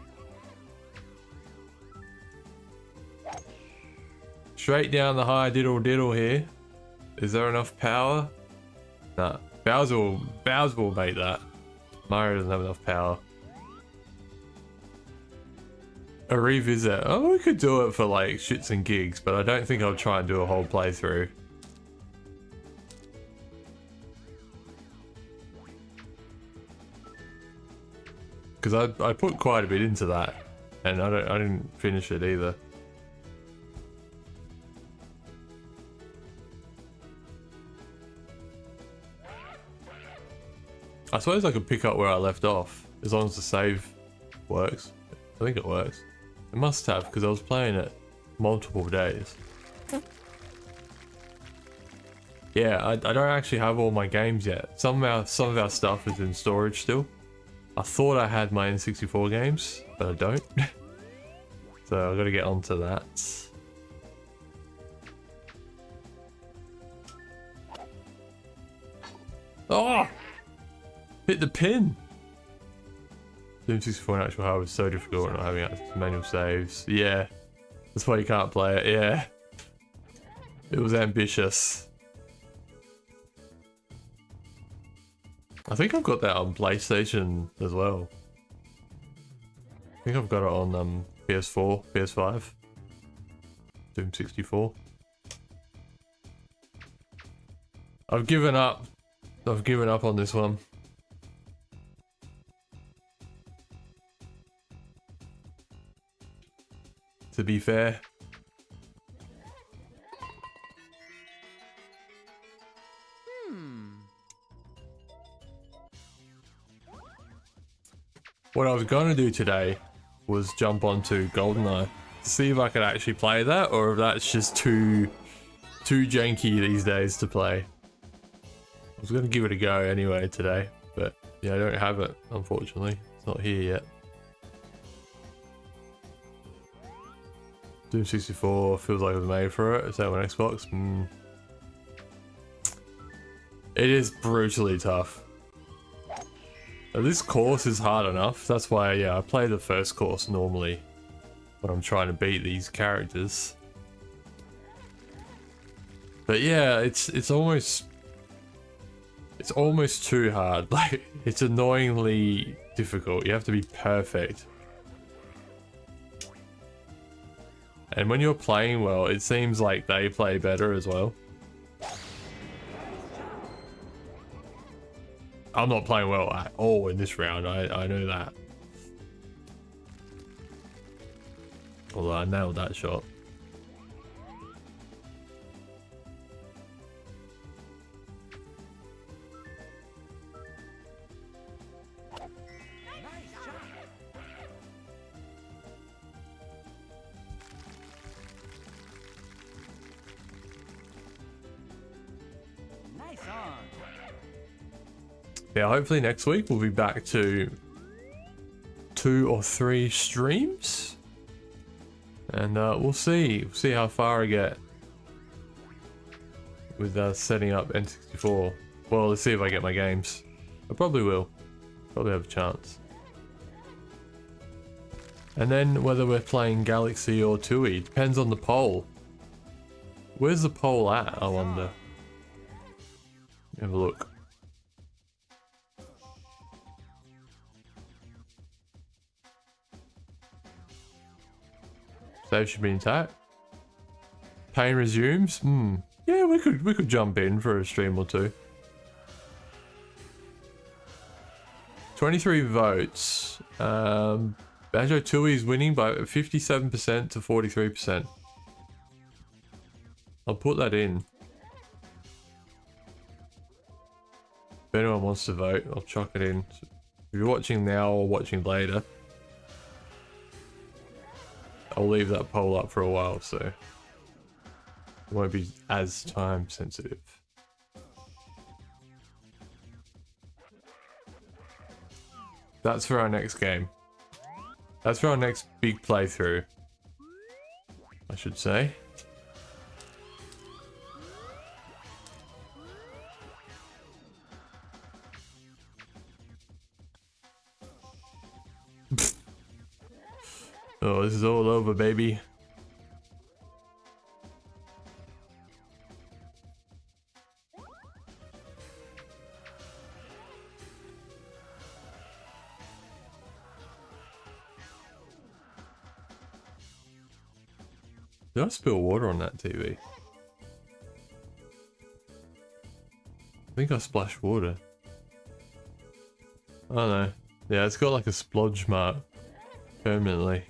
S1: Straight down the high diddle diddle here. Is there enough power? Nah. Bowser will make that. Mario doesn't have enough power. A revisit. Oh, we could do it for like shits and gigs, but I don't think I'll try and do a whole playthrough. Because I put quite a bit into that, and I didn't finish it either. I suppose I could pick up where I left off, as long as the save works. I think it works. It must have, because I was playing it multiple days. Yeah, I don't actually have all my games yet. Some of our stuff is in storage still. I thought I had my N64 games, but I don't. So I've got to get onto that. Oh! Hit the pin! N64 in actual hardware was so difficult not having access to manual saves. Yeah. That's why you can't play it, yeah. It was ambitious. I think I've got that on PlayStation as well. I think I've got it on PS4, PS5. Doom 64. I've given up. I've given up on this one. To be fair. What I was gonna do today was jump onto GoldenEye to see if I could actually play that, or if that's just too janky these days to play. I was gonna give it a go anyway today, but yeah, I don't have it, unfortunately. It's not here yet. Doom 64 feels like it was made for it. Is that on Xbox? It is brutally tough. This course is hard enough. That's why, yeah, I play the first course normally when I'm trying to beat these characters. But yeah, it's almost too hard. Like, it's annoyingly difficult. You have to be perfect. And when you're playing well, it seems like they play better as well. I'm not playing well at all in this round, I know that. Although I nailed that shot.
S2: Nice on.
S1: Yeah, hopefully next week we'll be back to 2 or 3 streams, and we'll see how far I get with setting up N64. Well, let's see if I get my games. I probably will. Probably have a chance. And then whether we're playing Galaxy or TUI depends on the poll. Where's the poll at, I wonder? Have a look. Save should be intact. Pain resumes. Yeah, we could jump in for a stream or two. 23 votes. Banjo Tooie is winning by 57% to 43%. I'll put that in. If anyone wants to vote, I'll chuck it in. If you're watching now or watching later, I'll leave that poll up for a while, so it won't be as time sensitive. That's for our next game. That's for our next big playthrough, I should say. Oh, this is all over, baby. Did I spill water on that TV? I think I splashed water. I don't know. Yeah, it's got like a splodge mark permanently.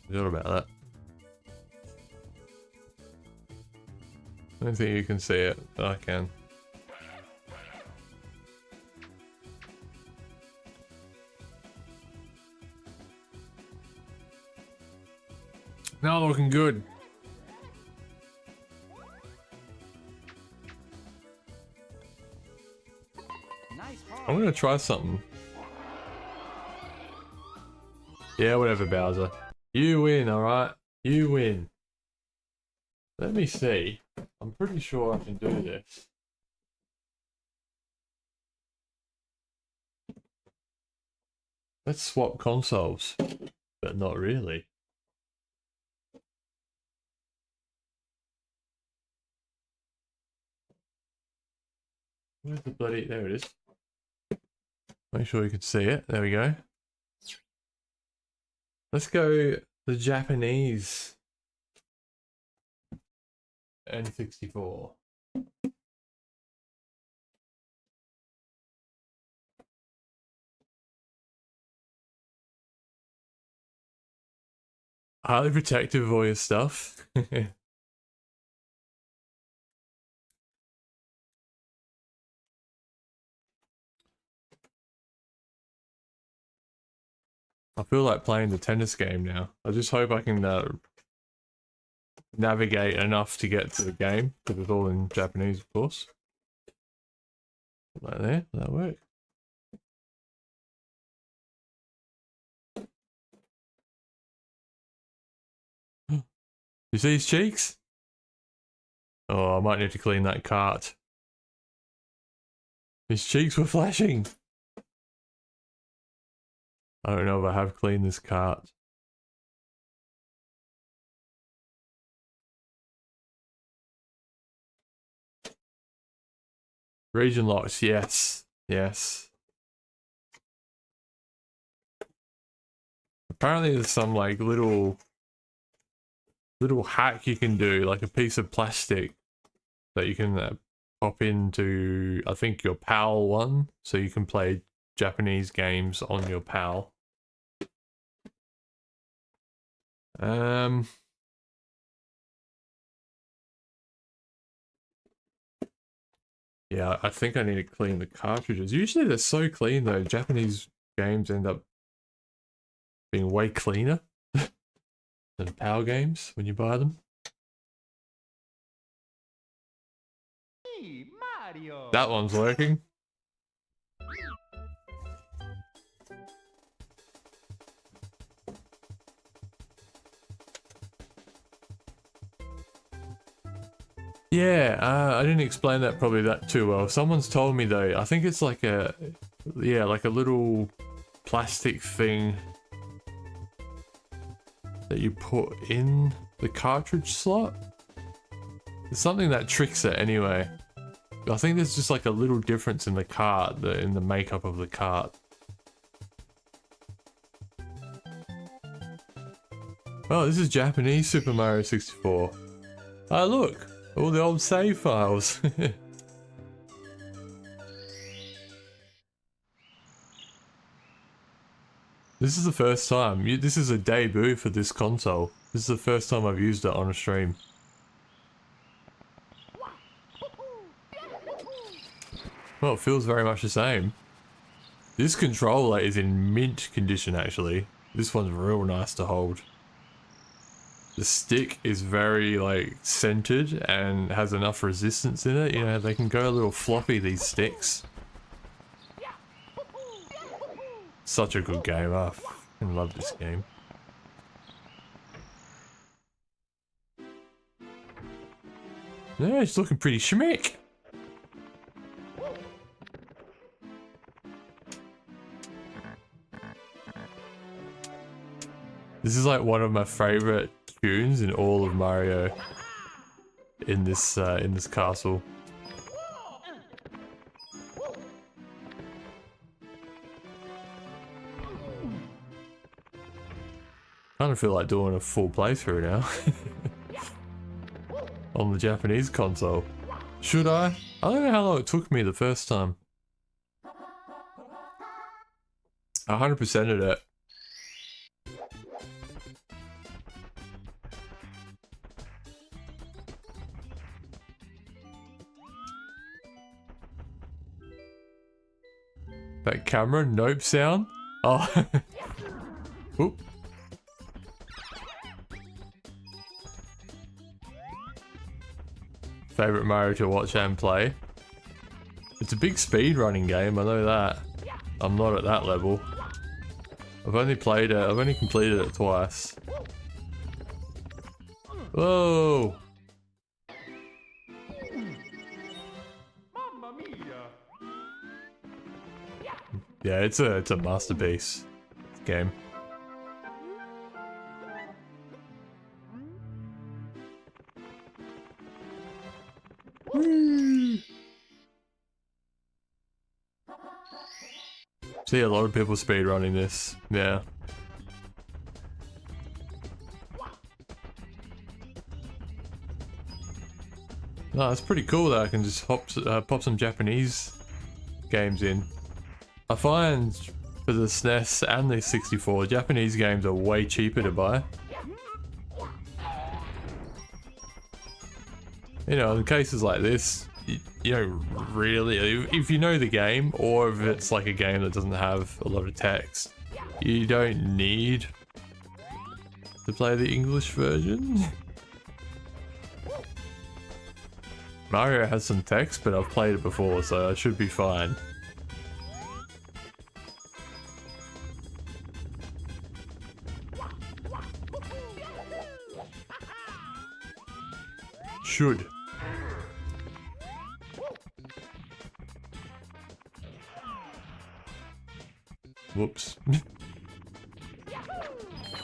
S1: Forgot about that. I don't think you can see it, but I can. Now looking good.
S2: Nice
S1: I'm gonna try something. Yeah, whatever, Bowser. You win, alright? You win. Let me see. I'm pretty sure I can do this. Let's swap consoles. But not really. Where's the bloody... There it is. Make sure you can see it. There we go. Let's go the Japanese N64. Highly protective of all your stuff. I feel like playing the tennis game now. I just hope I can navigate enough to get to the game, because it's all in Japanese, of course. Right there, will that work? You see his cheeks? Oh, I might need to clean that cart. His cheeks were flashing. I don't know if I have cleaned this cart. Region locks, yes. Yes. Apparently there's some like little hack you can do, like a piece of plastic that you can pop into, I think, your PAL one, so you can play Japanese games on your PAL. Yeah, I think I need to clean the cartridges. Usually they're so clean though. Japanese games end up being way cleaner than PAL games when you buy them.
S2: Hey, Mario.
S1: That one's working. Yeah, I didn't explain that probably that too well. Someone's told me though. I think it's like a, yeah, like a little plastic thing that you put in the cartridge slot. It's something that tricks it anyway. I think there's just like a little difference in the cart, in the makeup of the cart. Oh, this is Japanese Super Mario 64. Oh, look! All the old save files. This is the first time. This is a debut for this console. This is the first time I've used it on a stream. Well, it feels very much the same. This controller is in mint condition actually. This one's real nice to hold. The stick is very like centered and has enough resistance in it. You know, they can go a little floppy, these sticks. Such a good game. I fucking love this game. Yeah, it's looking pretty schmick. This is like one of my favorite tunes in all of Mario. In this castle. Kind of feel like doing a full playthrough now. on the Japanese console. Should I? I don't know how long it took me the first time. 100%ed it. That camera nope sound? Oh. Oop. Favorite Mario to watch and play. It's a big speed running game, I know that. I'm not at that level. I've only played it, I've only completed it twice. Whoa!
S2: Mamma mia!
S1: Yeah, it's a masterpiece game. Whee! See a lot of people speedrunning this, yeah. No, it's pretty cool that I can just pop some Japanese games in. I find for the SNES and the 64, Japanese games are way cheaper to buy. You know, in cases like this, you don't really, if you know the game, or if it's like a game that doesn't have a lot of text, you don't need to play the English version. Mario has some text, but I've played it before, so I should be fine. Should. Whoops.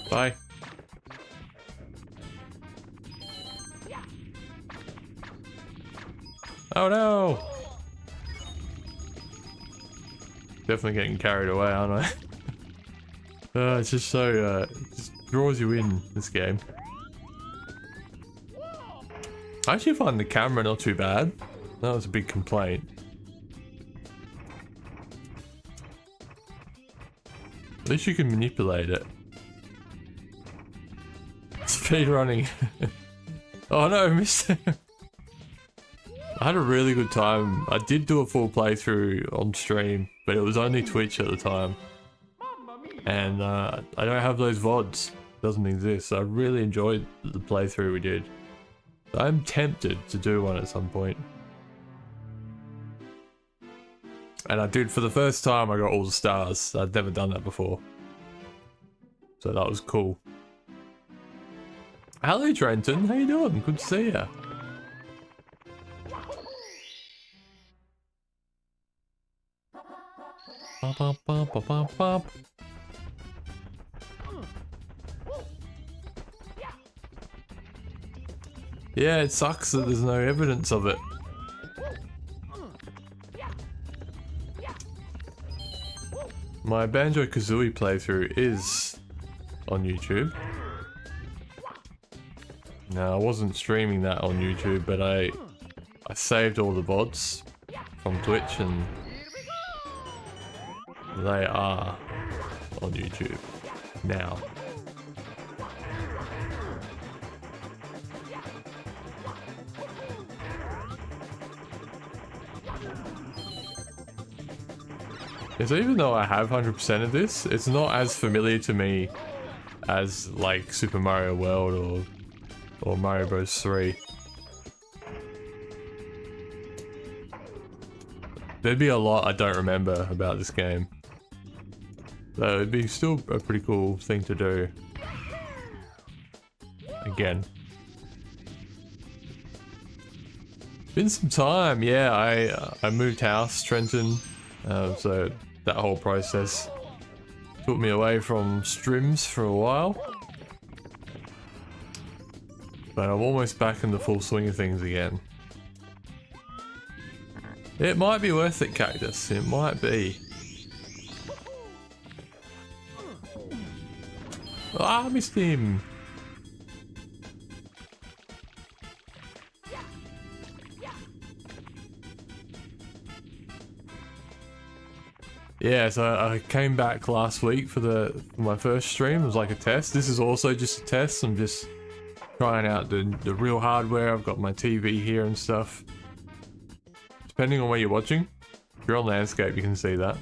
S1: Bye. Oh no! Definitely getting carried away, aren't I? It's just so, it just draws you in, this game. I actually find the camera not too bad. That was a big complaint. At least you can manipulate it. Speed running. Oh no, I missed it. I had a really good time. I did do a full playthrough on stream, but it was only Twitch at the time. And I don't have those VODs. It doesn't exist. So I really enjoyed the playthrough we did. I'm tempted to do one at some point. And I did, for the first time, I got all the stars. I'd never done that before. So that was cool. Hello Trenton, how you doing? Good to see ya. Bop, bop, bop, bop, bop, bop. Yeah, it sucks that there's no evidence of it. My Banjo-Kazooie playthrough is on YouTube. Now, I wasn't streaming that on YouTube, but I saved all the VODs from Twitch and they are on YouTube now. So even though I have 100% of this, it's not as familiar to me as like Super Mario World or Mario Bros 3. There'd be a lot I don't remember about this game. So it'd be still a pretty cool thing to do. Again. Been some time, yeah, I moved house, Trenton, so that whole process took me away from streams for a while. But I'm almost back in the full swing of things again. It might be worth it, Cactus, it might be. Ah, I missed him. Yeah, so I came back last week for my first stream. It was like a test. This is also just a test. I'm just trying out the real hardware. I've got my TV here and stuff. Depending on where you're watching. If you're on landscape, you can see that.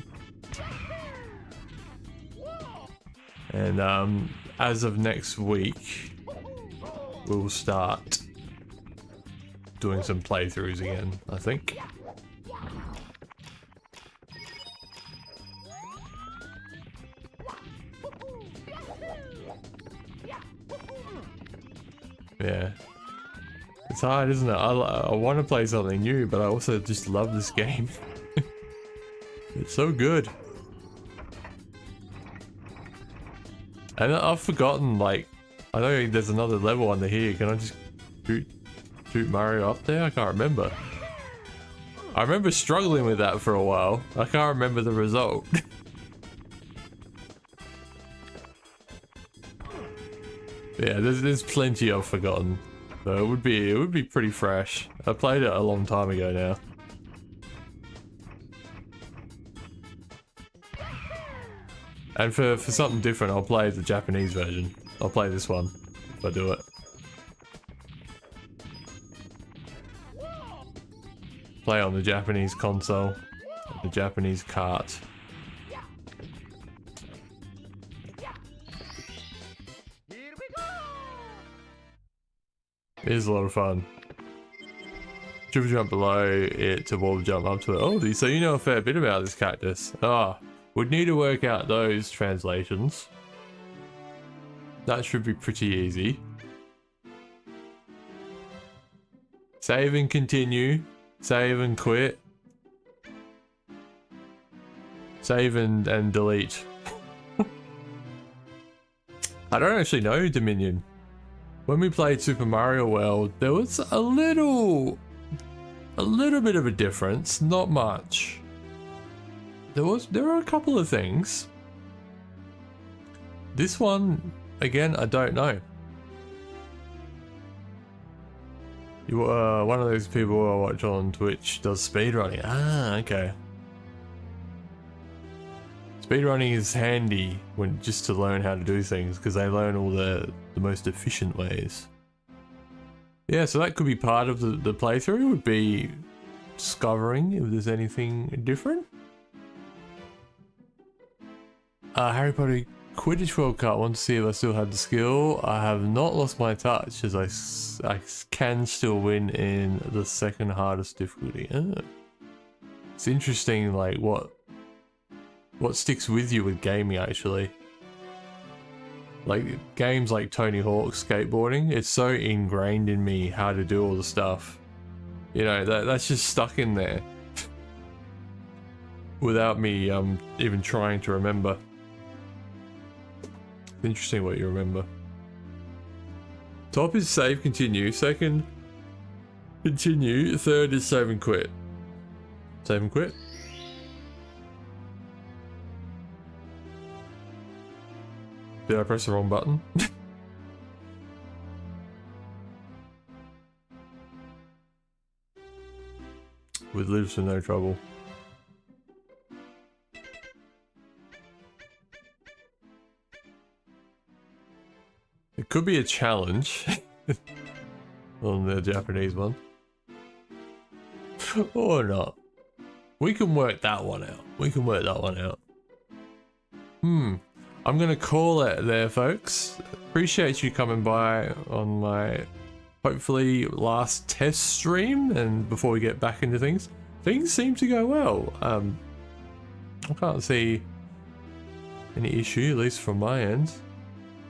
S1: And as of next week, we'll start doing some playthroughs again, I think. Yeah. It's hard, isn't it? I want to play something new, but I also just love this game. It's so good. And I've forgotten, like, I know there's another level under here. Can I just shoot Mario up there? I can't remember. I remember struggling with that for a while. I can't remember the result. Yeah, there's plenty I've forgotten. So it would be pretty fresh. I played it a long time ago now. And for something different, I'll play the Japanese version. I'll play this one if I do it. Play on the Japanese console, the Japanese cart. It is a lot of fun. Triple jump below it to wall jump up to it. Oh, so you know a fair bit about this cactus. Ah, would need to work out those translations. That should be pretty easy. Save and continue. Save and quit. Save and delete. I don't actually know Dominion. When we played Super Mario World, there was a little bit of a difference, not much. There were a couple of things. This one, again, I don't know. You one of those people I watch on Twitch does speedrunning. Ah, okay. Speedrunning is handy when just to learn how to do things because they learn all the most efficient ways. Yeah, so that could be part of the playthrough, would be discovering if there's anything different. Harry Potter Quidditch World Cup, want to see if I still had the skill. I have not lost my touch as I can still win in the second hardest difficulty. It's interesting, like what sticks with you with gaming actually. Like games like Tony Hawk's skateboarding, it's so ingrained in me how to do all the stuff. You know, that's just stuck in there. Without me even trying to remember. Interesting what you remember. Top is save, continue. Second, continue. Third is save and quit. Save and quit. Did I press the wrong button? With lives for no trouble. It could be a challenge on the Japanese one. Or not. We can work that one out. We can work that one out. I'm gonna call it there, folks. Appreciate you coming by on my hopefully last test stream, and before we get back into things seem to go well. I can't see any issue, at least from my end.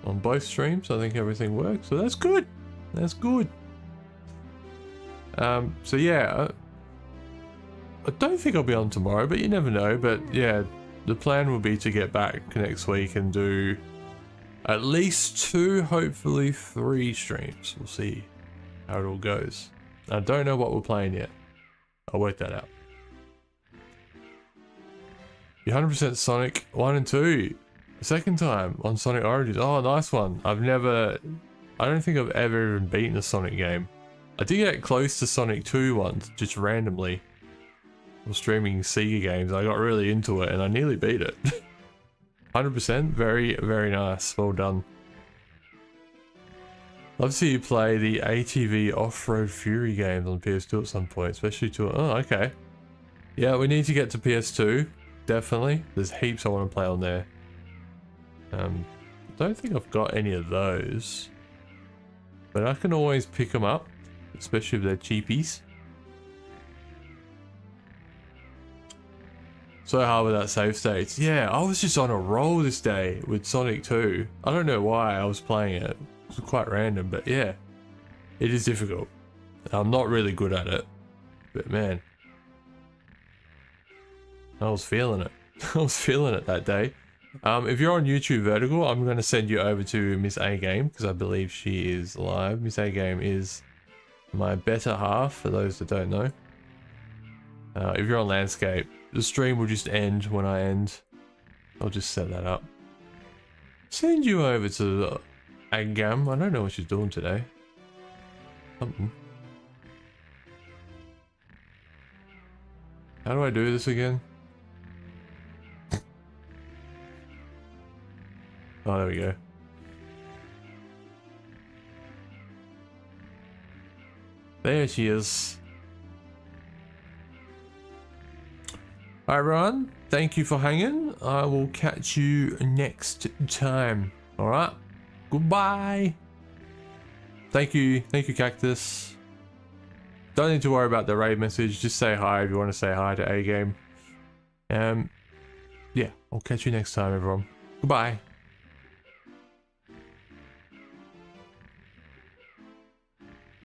S1: On both streams, I think everything works, so that's good. That's good. So yeah, I don't think I'll be on tomorrow, but you never know. But yeah, the plan will be to get back next week and do at least 2, hopefully 3 streams. We'll see how it all goes. I don't know what we're playing yet. I'll work that out. You 100% Sonic 1 and 2. Second time on Sonic Origins. Oh, nice one. I don't think I've ever even beaten a Sonic game. I did get close to Sonic 2 once, just randomly. was streaming Sega games. I got really into it and I nearly beat it. 100%, very, very nice. Well done. Love to see you play the ATV Off-Road Fury games on PS2 at some point, especially to... Oh, okay. Yeah, we need to get to PS2, definitely. There's heaps I want to play on there. Don't think I've got any of those. But I can always pick them up, especially if they're cheapies. So hard with that save states. Yeah, I was just on a roll this day with Sonic 2. I don't know why I was playing it. It was quite random, but yeah. It is difficult. I'm not really good at it. But man. I was feeling it. I was feeling it that day. If you're on YouTube Vertical, I'm going to send you over to Miss A Game because I believe she is live. Miss A Game is my better half, for those that don't know. If you're on Landscape, the stream will just end when I end. I'll just set that up. Send you over to Agam. I don't know what she's doing today. Something. How do I do this again? Oh, there we go. There she is. Alright, everyone. Thank you for hanging. I will catch you next time. Alright. Goodbye. Thank you, Cactus. Don't need to worry about the raid message. Just say hi if you want to say hi to A Game. Yeah, I'll catch you next time, everyone. Goodbye.